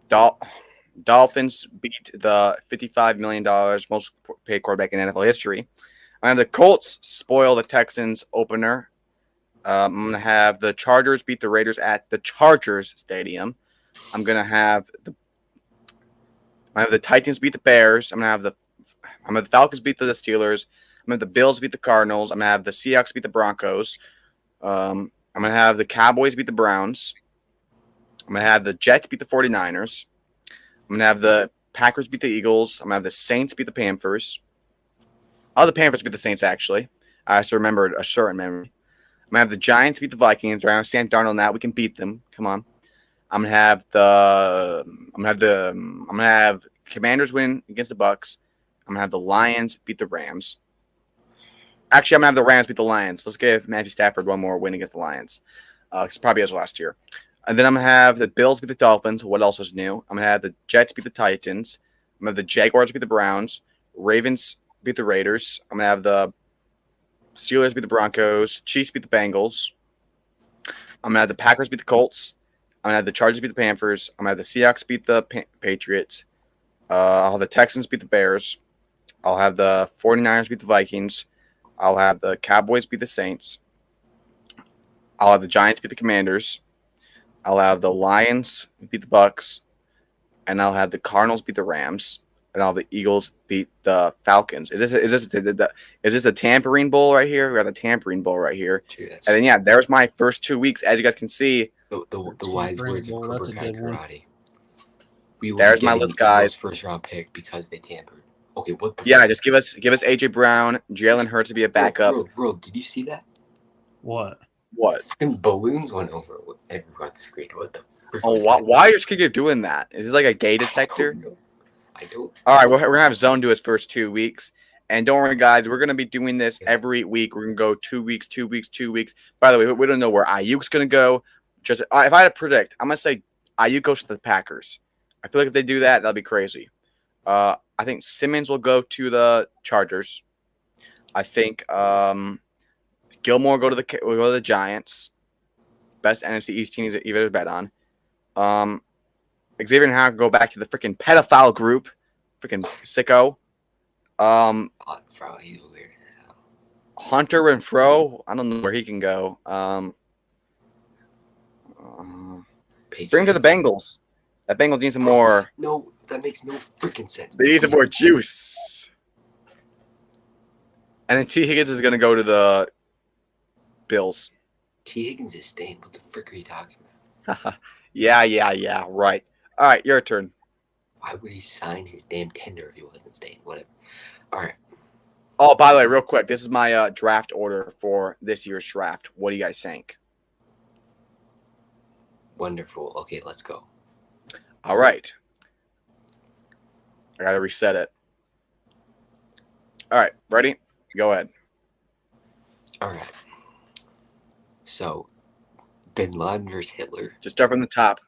Dolphins beat the $55 million most paid quarterback in NFL history. I have the Colts spoil the Texans opener. I'm going to have the Chargers beat the Raiders at the Chargers Stadium. I'm going to have the Titans beat the Bears. I'm going to have the Falcons beat the Steelers. I'm going to have the Bills beat the Cardinals. I'm going to have the Seahawks beat the Broncos. I'm going to have the Cowboys beat the Browns. I'm going to have the Jets beat the 49ers. I'm going to have the Packers beat the Eagles. I'm going to have the Saints beat the Panthers. Oh, the Panthers beat the Saints, actually. I just remembered a certain memory. I'm going to have the Giants beat the Vikings. Right? I'm Sam Darnold now. We can beat them. Come on. I'm going to have Commanders win against the Bucks. I'm going to have the Lions beat the Rams. Actually, I'm going to have the Rams beat the Lions. Let's give Matthew Stafford one more win against the Lions. It's probably as last year. And then I'm going to have the Bills beat the Dolphins. What else is new? I'm going to have the Jets beat the Titans. I'm going to have the Jaguars beat the Browns. Ravens beat the Raiders. I'm going to have the Steelers beat the Broncos. Chiefs beat the Bengals. I'm going to have the Packers beat the Colts. I'm going to have the Chargers beat the Panthers. I'm going to have the Seahawks beat the Patriots. I'll have the Texans beat the Bears. I'll have the 49ers beat the Vikings. I'll have the Cowboys beat the Saints. I'll have the Giants beat the Commanders. I'll have the Lions beat the Bucks. And I'll have the Cardinals beat the Rams. And I'll have the Eagles beat the Falcons. Is this the Tampering Bowl right here? We got the Tampering Bowl right here. Dude, And then there's my first 2 weeks. As you guys can see, the wise words of Cobra Kai Karate. We will there's be my getting list, guys. Eagles first round pick because they tampered. Okay, what the just give us AJ Brown, Jalen Hurts to be a backup. Bro, did you see that? What? And balloons went over everyone's screen. What the? Oh, why are your kid doing that? Is this like a gay detector? I don't. All right, we're gonna have Zone do its first 2 weeks, and don't worry, guys. We're gonna be doing this every week. We're gonna go 2 weeks, 2 weeks, 2 weeks. By the way, we don't know where Ayuk's gonna go. Just if I had to predict, I'm gonna say Ayuk goes to the Packers. I feel like if they do that, that'll be crazy. I think Simmons will go to the Chargers. I think Gilmore will go to the Giants. Best NFC East team you've ever bet on. Xavier and Howard can go back to the freaking pedophile group. Freaking sicko. Bro, he's weird. Hunter Renfro. I don't know where he can go. Bring him to the Bengals. That Bengals needs some more. No, that makes no freaking sense. They need some more juice. And then T. Higgins is going to go to the Bills. T. Higgins is staying. What the frick are you talking about? Yeah. Right. All right, your turn. Why would he sign his damn tender if he wasn't staying? Whatever. All right. Oh, by the way, real quick, this is my draft order for this year's draft. What do you guys think? Wonderful. Okay, let's go. All right. I got to reset it. All right, ready? Go ahead. All right. So, Bin Laden versus Hitler. Just start from the top.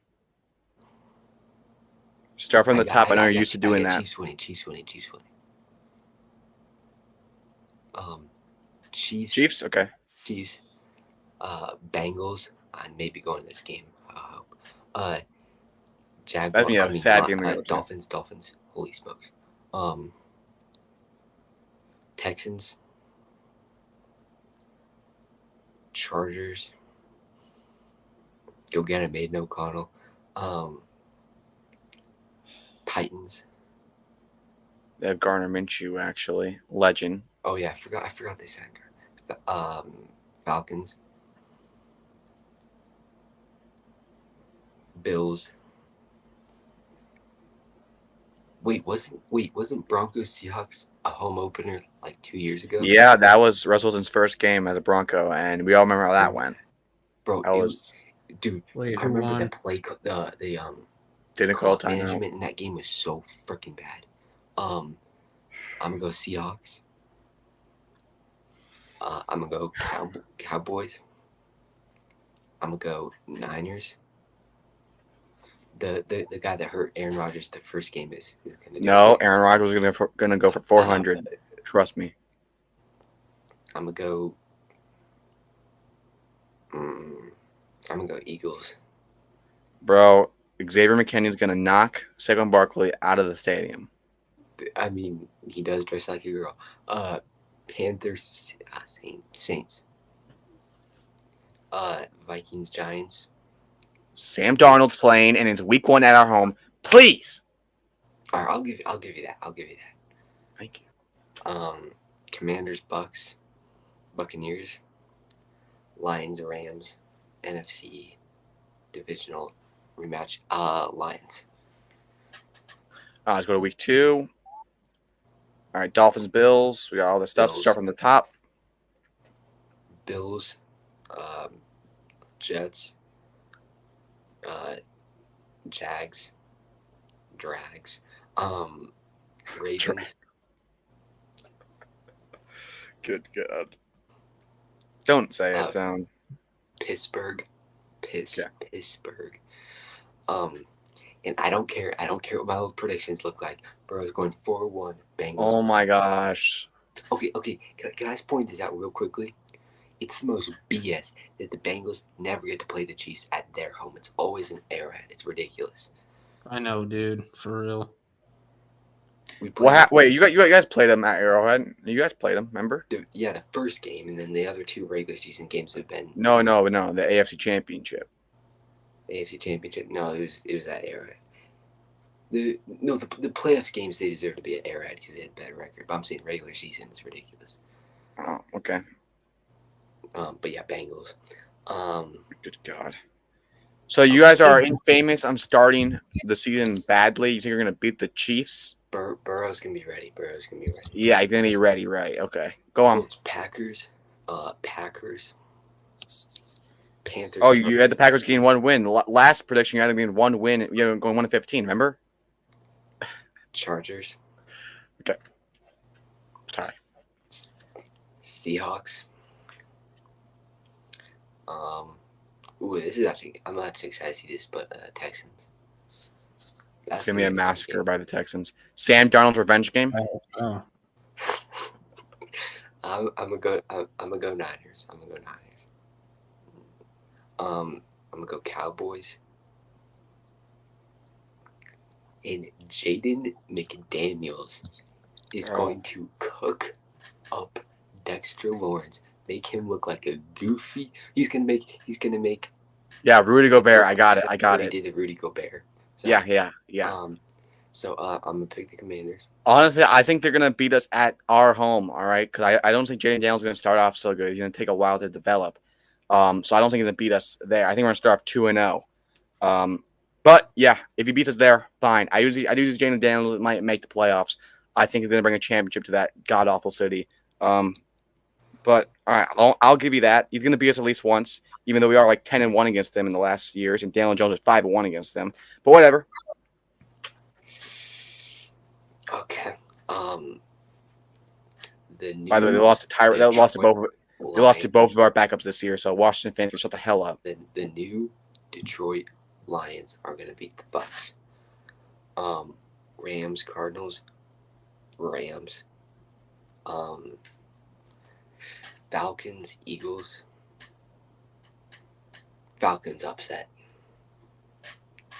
Start from the top. I know you're used to doing that. Chiefs winning. Chiefs. Okay. Chiefs. Bengals. I may be going to this game. Jaguars. That'd be a sad game. Dolphins. Holy smokes. Texans. Chargers. Go get it, Maiden O'Connell. Titans. They have Garner Minshew, actually. Legend. Oh yeah, I forgot they signed her. Falcons. Bills. Wasn't Broncos Seahawks a home opener like 2 years ago? Yeah, that was Russell Wilson's first game as a Bronco, and we all remember how that went. Bro, That was dude. Wait, I who remember won? the play, didn't call clock timeout. management in that game was so freaking bad. I'm gonna go Seahawks. I'm gonna go Cowboys. I'm gonna go Niners. The guy that hurt Aaron Rodgers the first game is gonna do No, great. Aaron Rodgers is gonna go for 400. Trust me. I'm gonna go. I'm gonna go Eagles. Bro, Xavier McKinney's gonna knock Saquon Barkley out of the stadium. I mean, he does dress like a girl. Panthers, Saints. Vikings, Giants. Sam Darnold's playing, and it's week 1 at our home. Please. All right, I'll give you that. Thank you. Commanders, Bucks, Buccaneers, Lions, Rams, NFC divisional rematch. Lions. Let's go to week 2. All right, Dolphins, Bills. We got all the stuff. Bills. Start from the top. Bills, Jets, Jags, Drags, Ravens. Good God. Don't say it, sound. Pittsburgh. Yeah. Pittsburgh. And I don't care what my old predictions look like. Burrow's going 4-1. Bengals. Oh my gosh. Okay. Can I just point this out real quickly? It's the most BS that the Bengals never get to play the Chiefs at their home. It's always an Arrowhead. It's ridiculous. I know, dude. For real. Wait, you guys played them at Arrowhead? You guys played them, remember? The first game, and then the other 2 regular season games have been. No, the AFC Championship. AFC Championship. No, it was at Arrowhead. The playoffs games, they deserve to be at Arrowhead because they had a better record. But I'm saying regular season, it's ridiculous. Oh, okay. But yeah, Bengals. Good God. So you guys are infamous on starting the season badly. You think you're gonna beat the Chiefs? Burrow's gonna be ready. Yeah, you're gonna be ready, right? Okay, go on. Colts, Packers. Panthers. Oh, you had the Packers getting 1 win. Last prediction, you had to be in 1 win. You're going 1-15. Remember? Chargers. Okay. Sorry. Seahawks. This is actually, I'm actually excited to see this, but Texans. It's gonna be a massacre by the Texans. Sam Darnold's revenge game. I hope so. I'm gonna go Niners. I'm gonna go Cowboys. And Jaden McDaniels is going to cook up Dexter Lawrence, make him look like a goofy. He's gonna make. Yeah, Rudy Gobert. I got it. He did a Rudy Gobert. So, Yeah. So I'm gonna pick the Commanders. Honestly, I think they're gonna beat us at our home. All right, because I don't think Jaden Daniels is gonna start off so good. He's gonna take a while to develop. So I don't think he's gonna beat us there. I think we're gonna start off 2-0. But yeah, if he beats us there, fine. I do think Jaden Daniels might make the playoffs. I think he's gonna bring a championship to that god awful city. But all right, I'll give you that. He's gonna beat us at least once, even though we are like 10-1 against them in the last years, and Daniel Jones is 5-1 against them. But whatever. Okay. By the way, they lost to Tyra. They lost to both. They lost to both of our backups this year. So Washington fans can shut the hell up. The new Detroit Lions are gonna beat the Bucks. Rams, Cardinals, Rams. Falcons, Eagles. Falcons upset.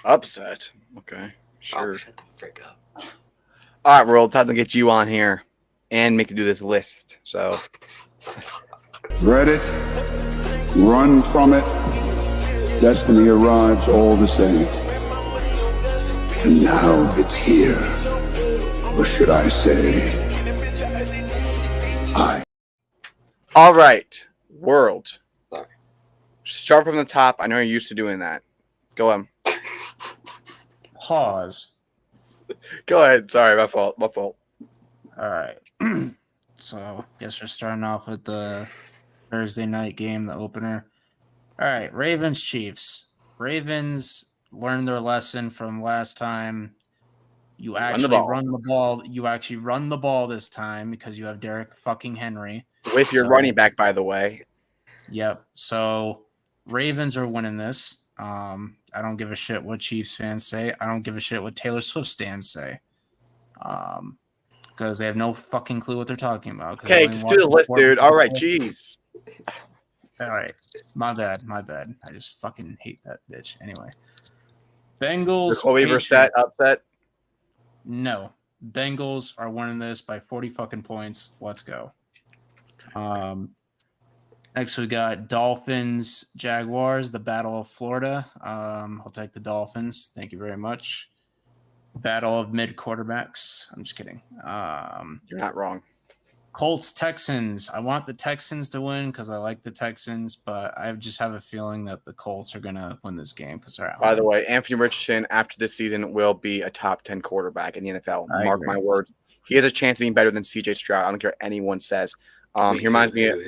Upset. Okay, sure. Oh, shut the frick up. All right, world. Time to get you on here and make you do this list. So. Dread it, run from it, destiny arrives all the same. And now it's here. Or should I say, All right, world. Sorry. Start from the top. I know you're used to doing that. Go on. Pause. Go ahead. Sorry, my fault. My fault. All right. So, guess we're starting off with the Thursday night game, the opener. All right, Ravens Chiefs. Ravens learned their lesson from last time. You actually run the ball. You actually run the ball this time because you have Derek fucking Henry with your running back, by the way. Yep. So Ravens are winning this. I don't give a shit what Chiefs fans say. I don't give a shit what Taylor Swift fans say. Because they have no fucking clue what they're talking about. Okay, just do the list, dude. All right, jeez. All right. My bad. I just fucking hate that bitch. Anyway. Bengals. Jacoby Brissett upset? No. Bengals are winning this by 40 fucking points. Let's go. Next, we got Dolphins, Jaguars, the Battle of Florida. I'll take the Dolphins. Thank you very much. Battle of mid quarterbacks. I'm just kidding. You're not wrong. Colts, Texans. I want the Texans to win because I like the Texans, but I just have a feeling that the Colts are going to win this game because they're out. By the way, Anthony Richardson, after this season, will be a top 10 quarterback in the NFL. Mark my words. He has a chance of being better than CJ Stroud. I don't care what anyone says. He reminds me of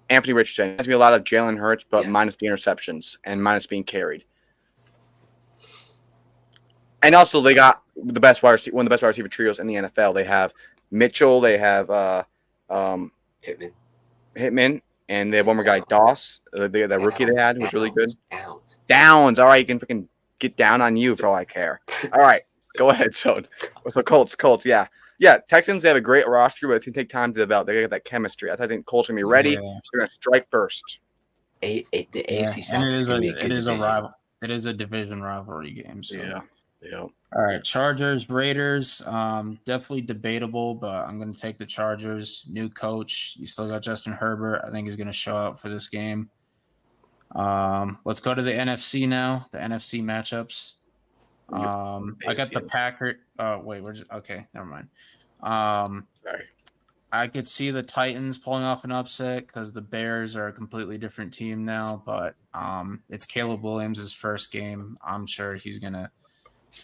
Anthony Richardson. Reminds me a lot of Jalen Hurts, but minus the interceptions and minus being carried. And also, they got one of the best wide receiver trios in the NFL. They have Mitchell, they have Hitman, and they have one more guy, Doss, the rookie they had, who was really good. Downs. All right, you can freaking get down on you for all I care. All right, go ahead. So Colts, yeah. Yeah, Texans, they have a great roster, but it's going to take time to develop. They got that chemistry. I think Colts are going to be ready. Yeah. They're going to strike first. The AFC South it is a division rivalry game. So. Yeah. All right, Chargers, Raiders, definitely debatable, but I'm going to take the Chargers. New coach, you still got Justin Herbert. I think he's going to show up for this game. Let's go to the NFC now, the NFC matchups. I got the Packers. Okay, never mind. Sorry. I could see the Titans pulling off an upset because the Bears are a completely different team now, but it's Caleb Williams' first game. I'm sure he's going to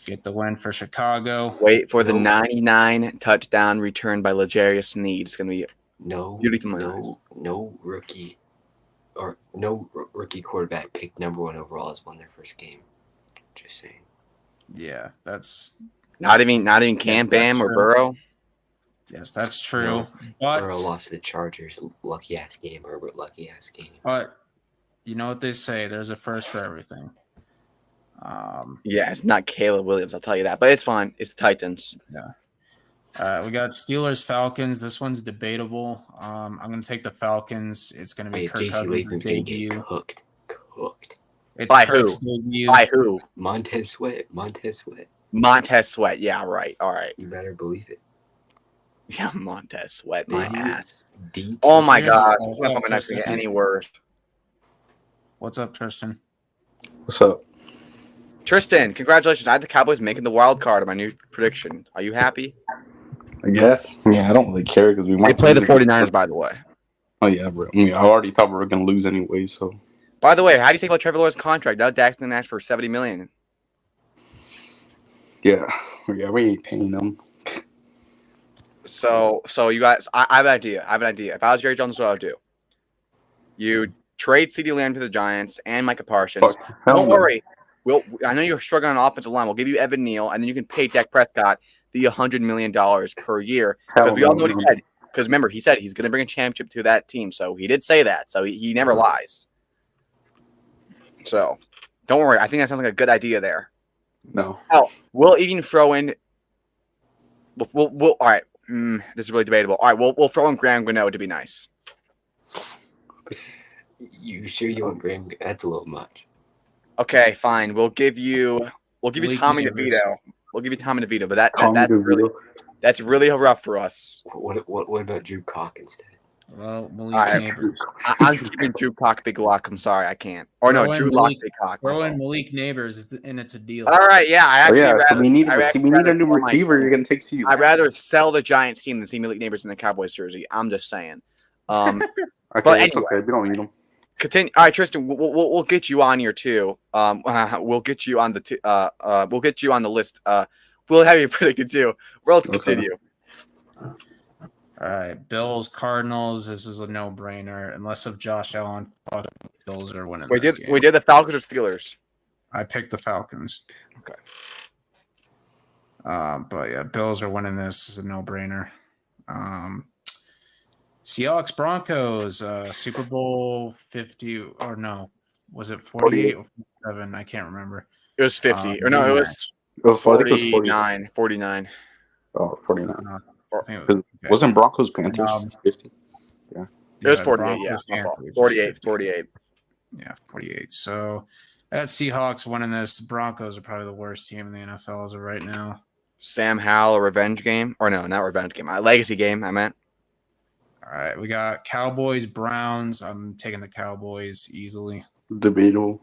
get the win for Chicago. Wait for the 99 touchdown return by L'Jarius Sneed. It's going to be no rookie quarterback picked number 1 overall has won their first game. Just saying. Yeah, that's not even Cam Bam or Burrow. Yes, that's true. No, but Burrow lost to the Chargers. Lucky ass game, Herbert. Lucky ass game. But you know what they say? There's a first for everything. Yeah, it's not Caleb Williams, I'll tell you that, but it's fine. It's the Titans. Yeah. We got Steelers, Falcons. This one's debatable. I'm going to take the Falcons. It's going to be Kirk Cousins' debut. Cooked. It's by Kirk's who? Debut. By who? Montez Sweat. Yeah, right. All right. You better believe it. Yeah, Montez Sweat, my ass. Oh my God. It's not going to get any worse. What's up, Tristan? What's up? Tristan, congratulations. I had the Cowboys making the wild card of my new prediction. Are you happy? I guess. Yeah, I don't really care because we might play the 49ers, by the way. Oh, yeah, bro. I mean, I already thought we were going to lose anyway, so. By the way, how do you think about Trevor Lawrence's contract? Now Daxton asked for $70 million. Yeah, we ain't paying them. So you guys, I have an idea. If I was Jerry Jones, this is what I would do. You trade CeeDee Lamb to the Giants and Micah Parsons. Don't worry. I know you're struggling on offensive line. We'll give you Evan Neal, and then you can pay Dak Prescott the $100 million per year. Because we all know what he said. Because remember, he said he's going to bring a championship to that team. So he did say that. So he never lies. So don't worry. I think that sounds like a good idea there. No. Oh, we'll even throw in. We'll all right. This is really debatable. All right, we'll throw in Graham Gano to be nice. You sure you want Graham? That's a little much. Okay, fine. We'll give you Tommy DeVito. We'll give you Tommy DeVito, but that's really rough for us. What about Drew Cock instead? Well, Malik Neighbors. I'm keeping Drew Cock Big Lock. I'm sorry, I can't. Or no, Drew Lock Big Cock. Throw in Malik Neighbors, and it's a deal. All right, yeah. I actually we need a new receiver. You're gonna take CeeDee. I'd rather sell the Giants team than see Malik Neighbors in the Cowboys jersey. I'm just saying. Okay, but anyway, okay. We don't need them. Continue. All right, Tristan. We'll get you on here too. We'll get you on the list. We'll have you predicted too. We're all to Okay. continue. All right, Bills, Cardinals. This is a no-brainer. Unless if Josh Allen, Bills are winning We this did game. the Falcons or Steelers. I picked the Falcons. Okay. But yeah, Bills are winning this. This is a no-brainer. Seahawks, Broncos, Super Bowl 50 or no, was it 48 or 47? I can't remember. It was 50. Or no, it was I think it was 49. 49. Oh, 49. I think it was, okay. Wasn't Broncos Panthers 50? It was 48, Broncos, yeah. Panthers, 48, 50. 48. Yeah, 48. So that Seahawks winning this. The Broncos are probably the worst team in the NFL as of right now. Sam Howell, a revenge game. Or no, not revenge game. A legacy game, I meant. All right, we got Cowboys, Browns. I'm taking the Cowboys easily. Debatable.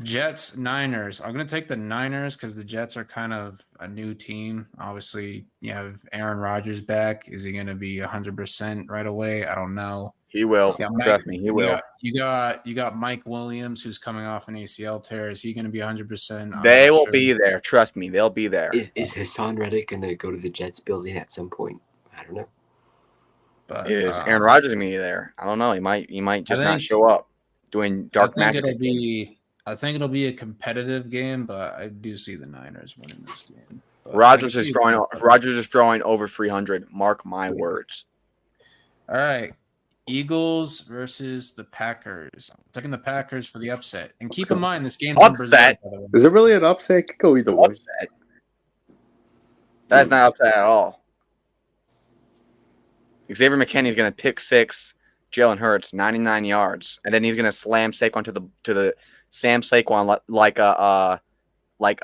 Jets, Niners. I'm going to take the Niners because the Jets are kind of a new team. Obviously, you have Aaron Rodgers back. Is he going to be 100% right away? I don't know. He will. Yeah, Trust me, he will. You got Mike Williams, who's coming off an ACL tear. Is he going to be 100%? They will be there. Trust me, they'll be there. Is Hassan Reddick going to go to the Jets building at some point? I don't know. But Is Aaron Rodgers going to be there? I don't know. He might just not show up doing dark magic. I think it'll be a competitive game, but I do see the Niners winning this game. Rodgers is throwing over 300. Mark my words. All right. Eagles versus the Packers. I'm taking the Packers for the upset. And keep in mind, this game's in Brazil. Upset? Is it really an upset? It could go either way. Upset. That's not upset at all. Xavier McKinney's going to pick six Jalen Hurts 99 yards, and then he's going to slam Saquon to the Sam Saquon like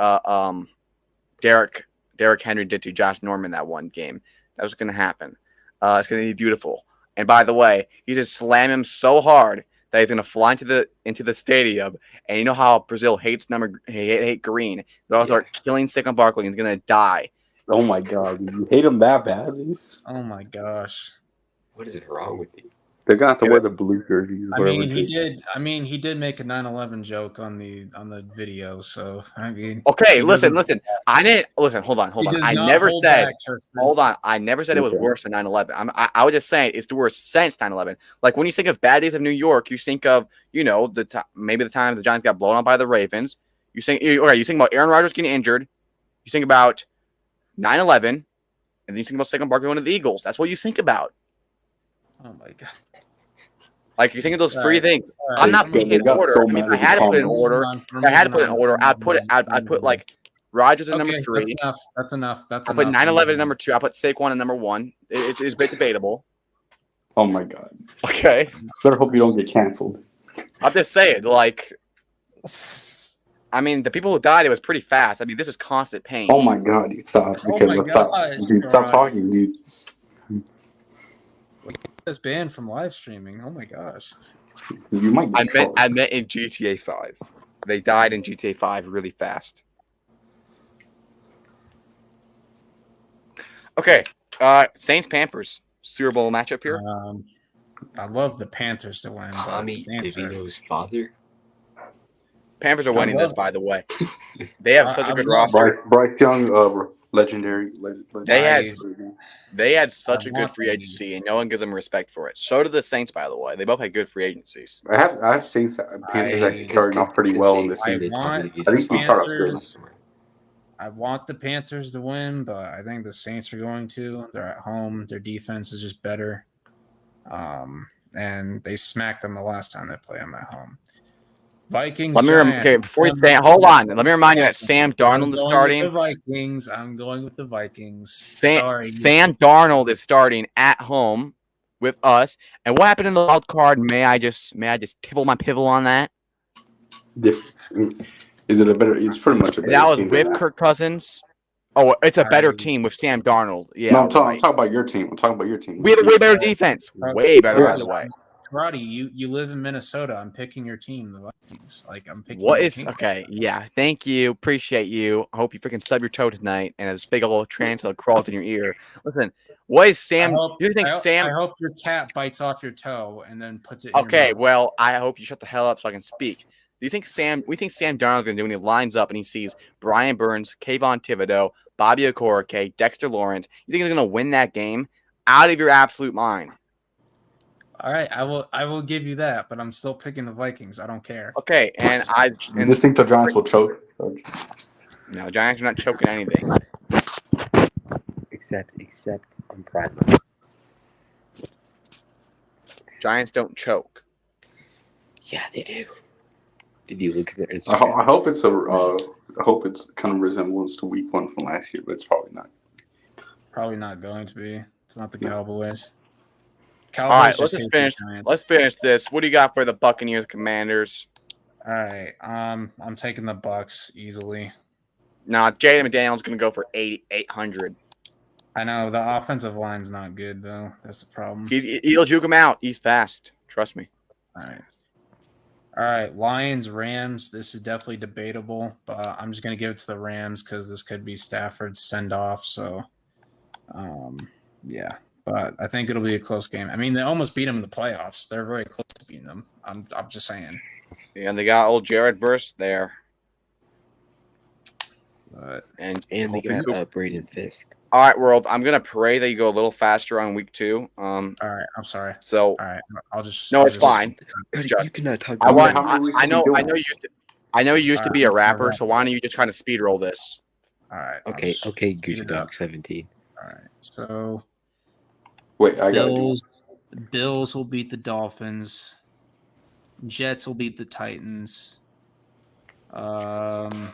Derrick Henry did to Josh Norman that one game. That was going to happen. It's going to be beautiful. And by the way, he's just slam him so hard that he's going to fly into the stadium. And you know how Brazil hates hate green. They'll start killing Saquon Barkley. And he's going to die. Oh my God, you hate him that badly? Oh my gosh. What is wrong with you? They're gonna have to wear the blue jerseys. He did make a 9/11 joke on the video. So okay, listen. I didn't listen. Hold on. I never said. Hold on. I never said it was worse than 9/11. I was just saying it's the worst since 9/11. Like when you think of bad days of New York, you think of maybe the time the Giants got blown out by the Ravens. You think about Aaron Rodgers getting injured. You think about 9/11, and then you think about Saquon Barkley going to the Eagles. That's what you think about. Oh my God. Like you think of those three things. I'm not putting in order. So if I had to put in order, I'd put like Rodgers at number 3. That's enough. I put 9/11 at number 2. I put Saquon at number 1. It's a bit debatable. Oh my God. Okay. Better hope you don't get canceled. I'm just saying, like, I mean, the people who died, it was pretty fast. I mean, this is constant pain. Oh my God, dude, stop. Stop talking, dude. It's banned from live streaming. Oh my gosh. You might. I meant in GTA 5. They died in GTA 5 really fast. Okay, Saints Panthers Super Bowl matchup here. I love the Panthers to win. Tommy DeVito's father. Panthers are winning this, by the way. They have such a good roster. Bryce Young, legendary. They had such a good free agency, and no one gives them respect for it. So did the Saints, by the way. They both had good free agencies. I've seen Panthers actually starting off pretty well in this season. I think we start off good. I want the Panthers to win, but I think the Saints are going to. They're at home. Their defense is just better. And they smacked them the last time they played them at home. Vikings. Before you say, hold on. Let me remind you that Sam Darnold is starting. I'm going with the Vikings. Sam Darnold is starting at home with us. And what happened in the wild card? May I just pivotal my pivotal on that? Is it a better? It's pretty much a better. That was with Kirk Cousins. Oh, it's a better team with Sam Darnold. Yeah, no, I'm talking about your team. We have a way better defense. Way better, by the way. Karate, you live in Minnesota. I'm picking your team, the Vikings. Like I'm picking. Okay? Yeah, thank you, appreciate you. I hope you freaking stub your toe tonight, and this big old tarantula crawls in your ear. Listen, what is Sam? I hope your cat bites off your toe and then puts it. Okay, well, I hope you shut the hell up so I can speak. Do you think we think Sam Darnold's going to do when he lines up and he sees Brian Burns, Kayvon Thibodeau, Bobby Okereke, Dexter Lawrence? You think he's going to win that game? Out of your absolute mind. All right, I will give you that, but I'm still picking the Vikings. I don't care. Okay, and You just think the Giants will choke? No, Giants are not choking anything. Except in private. Giants don't choke. Yeah, they do. Did you look at their Instagram? I hope it's I hope it's kind of resemblance to Week 1 from last year, but it's probably not. Probably not going to be. It's not the Cowboys. All right, let's just finish. Let's finish this. What do you got for the Buccaneers Commanders? All right, I'm taking the Bucks easily. Now, Jaden McDaniel's going to go for 800. I know the offensive line's not good though. That's the problem. He'll juke him out. He's fast. Trust me. All right. Lions, Rams. This is definitely debatable, but I'm just going to give it to the Rams because this could be Stafford's send-off. So, yeah. But I think it'll be a close game. I mean, they almost beat them in the playoffs. They're very close to beating them. I'm just saying. Yeah, and they got old Jared Verse there. And they got Braden Fisk. All right, world. I'm gonna pray that you go a little faster on week 2. All right, I'm sorry. So all right, I'll just. No, it's fine. You cannot talk. I know you used to be a rapper. So why don't you just kind of speed roll this? All right. Okay. Good dog. 17. All right. So. Wait, I got Bills will beat the Dolphins. Jets will beat the Titans. I'm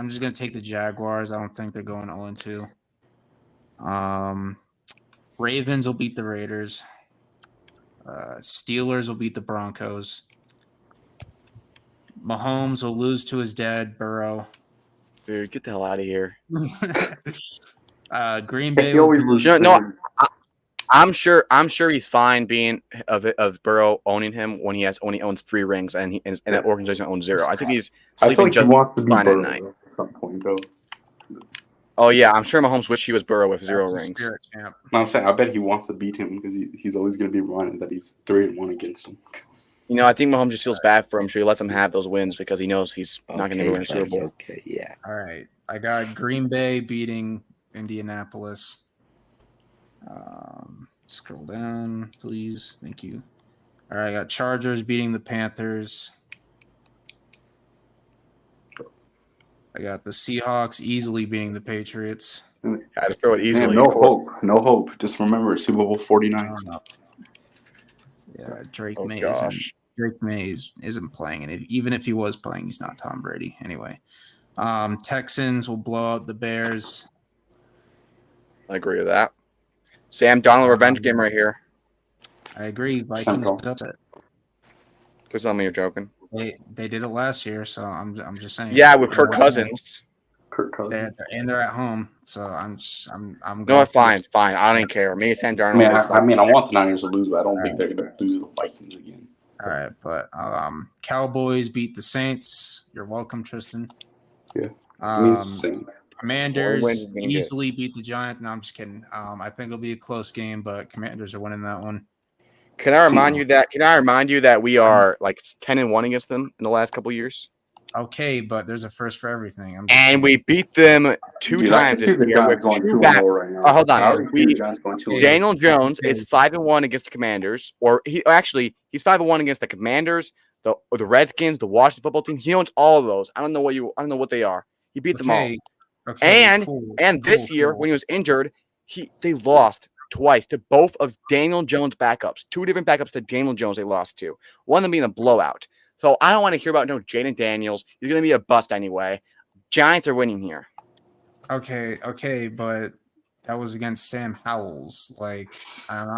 just gonna take the Jaguars. I don't think they're going 0-2. Ravens will beat the Raiders. Steelers will beat the Broncos. Mahomes will lose to his dad, Burrow. Dude, get the hell out of here. Green Bay will lose. No, I'm sure he's fine being of Burrow owning him when he owns 3 rings and that organization owns 0. I think he's sleeping just fine at night. At some point, though. Oh yeah, I'm sure Mahomes wished he was Burrow with 0 rings. Spirit champ. No, I'm saying I bet he wants to beat him because he's always going to be running that he's 3-1 against him. You know, I think Mahomes just feels bad for him, so he lets him have those wins because he knows he's not going to win a Super Bowl. Okay, yeah. All right, I got Green Bay beating Indianapolis. Scroll down, please. Thank you. All right, I got Chargers beating the Panthers. I got the Seahawks easily beating the Patriots. I had to throw it easily. Man, no hope. Just remember, Super Bowl 49. Yeah, Drake May isn't playing, and even if he was playing, he's not Tom Brady. Anyway, Texans will blow out the Bears. I agree with that. Sam Darnold revenge game right here. I agree. Vikings upset. Please tell me you're joking. They did it last year, so I'm just saying. Yeah, with Kirk Cousins. They're at home, so I'm. No, fine. I don't even care. Me and Sam Darnold. I want the Niners to lose, but I don't think they're going to lose to the Vikings again. All right, but Cowboys beat the Saints. You're welcome, Tristan. Yeah. Commanders easily beat the Giants. No, I'm just kidding. I think it'll be a close game, but Commanders are winning that one. Can I remind you that we are like 10-1 against them in the last couple of years? Okay, but there's a first for everything. We beat them 2 times this year. Hold on. Daniel Jones is 5-1 against the Commanders, he's 5-1 against the Commanders, the Redskins, the Washington football team. He owns all of those. I don't know what they are. He beat them all. Okay, and this year when he was injured, they lost twice to both of Daniel Jones' backups. 2 different backups to Daniel Jones they lost to. One of them being a blowout. So I don't want to hear about Jaden Daniels. He's going to be a bust anyway. Giants are winning here. Okay, but that was against Sam Howell's.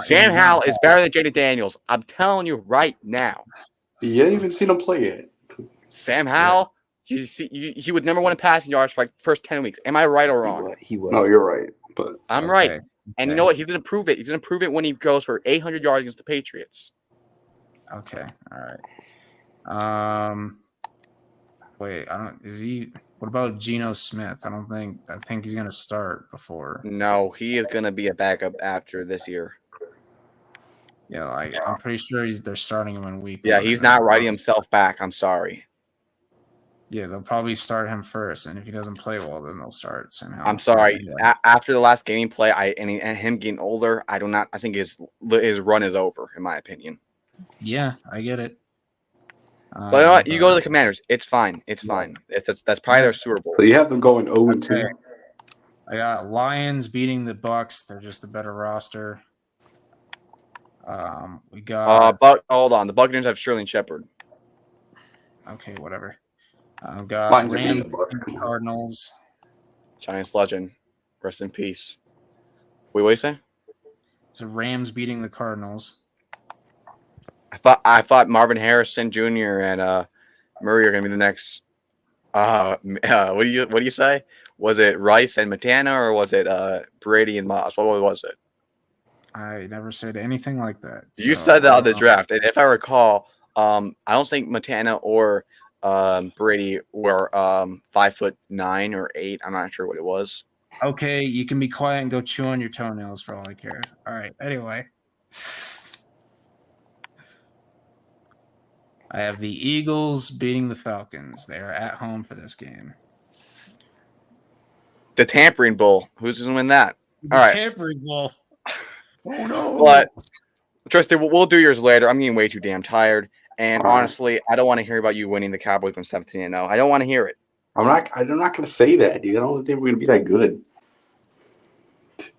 Sam Howell is better than Jaden Daniels. I'm telling you right now. You haven't even seen him play yet. Sam Howell, he would never win in passing yards for the first 10 weeks. Am I right or wrong? He will. No, you're right. But I'm right. And you know what? He's going to prove it. He's going to prove it when he goes for 800 yards against the Patriots. Okay. All right. Wait, what about Geno Smith? I think he's gonna start before. No, he is gonna be a backup after this year. Yeah, I'm pretty sure they're starting him in week. Yeah, he's not writing himself back. I'm sorry. Yeah, they'll probably start him first, and if he doesn't play well, then they'll start somehow. I'm sorry. After the last game play, and him getting older, I think his run is over, in my opinion. Yeah, I get it. But you know what? You go to the Commanders. It's fine. It's fine. That's probably their Super Bowl. So you have them going 0-2. I got Lions beating the Bucks. They're just a better roster. We got. Hold on. The Buccaneers have Sterling Shepard. Okay, whatever. I've got Lions Rams beating the Cardinals. Giants legend. Rest in peace. Wait, what do you say? So Rams beating the Cardinals. I thought Marvin Harrison Jr. and Murray are going to be the next. What do you say? Was it Rice and Montana, or was it Brady and Moss? What was it? I never said anything like that. You said that on the draft, and if I recall, I don't think Montana or Brady were 5'9" or 8. I'm not sure what it was. Okay, you can be quiet and go chew on your toenails for all I care. All right. Anyway. I have the Eagles beating the Falcons. They are at home for this game. The Tampering Bowl. Who's going to win that? All right. Tampering Bowl. Oh, no. But, Tristan, we'll do yours later. I'm getting way too damn tired. And honestly, I don't want to hear about you winning the Cowboys from 17-0. I don't want to hear it. I'm not going to say that, dude. I don't think we're going to be that good.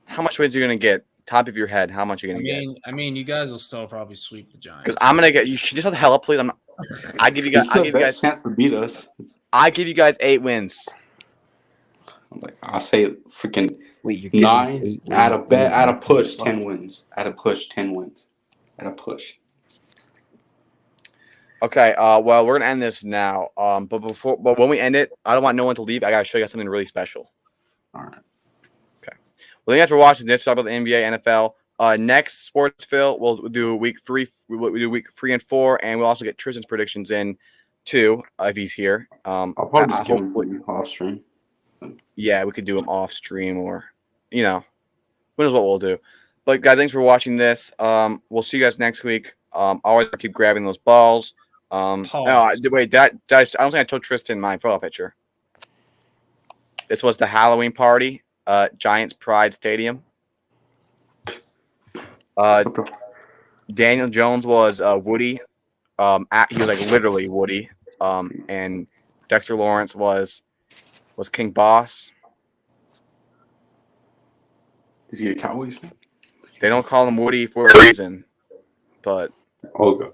How much wins are you going to get? Top of your head, how much are you going to get? I mean, you guys will still probably sweep the Giants. Because I'm going to get – you should just have the hell up, please. I give you guys – chance to beat us. I give you guys 8 wins. I'll say freaking 9 at a push, 10 wins. At a push, 10 wins. At a push. Okay, well, we're gonna end this now. But when we end it, I don't want no one to leave. I gotta show you guys something really special. All right. Okay. Well, thank you guys for watching this. Talk about the NBA, NFL. Next Sportsville, we'll do week 3. We'll do week 3 and 4, and we'll also get Tristan's predictions in too if he's here. I'll probably just give him off stream. Yeah, we could do them off stream, or who knows what we'll do. But guys, thanks for watching this. We'll see you guys next week. Always keep grabbing those balls. Wait, I don't think I told Tristan my profile picture. This was the Halloween party, Giants Pride Stadium. Daniel Jones was Woody. He was like literally Woody. And Dexter Lawrence was King Boss. Is he a Cowboys fan? They don't call him Woody for a reason, but okay.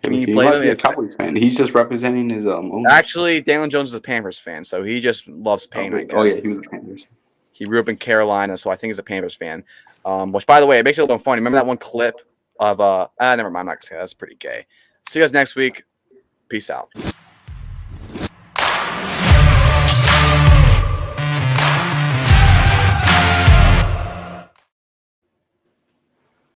He might be a Cowboys fan. He's just representing his own. Actually, Daniel Jones is a Panthers fan, so he just loves pain. I guess. Oh yeah, he was a Panthers. He grew up in Carolina, so I think he's a Panthers fan. Which, by the way, it makes it a little funny. Remember that one clip of never mind. I'm not gonna say that. That's pretty gay. See you guys next week. Peace out.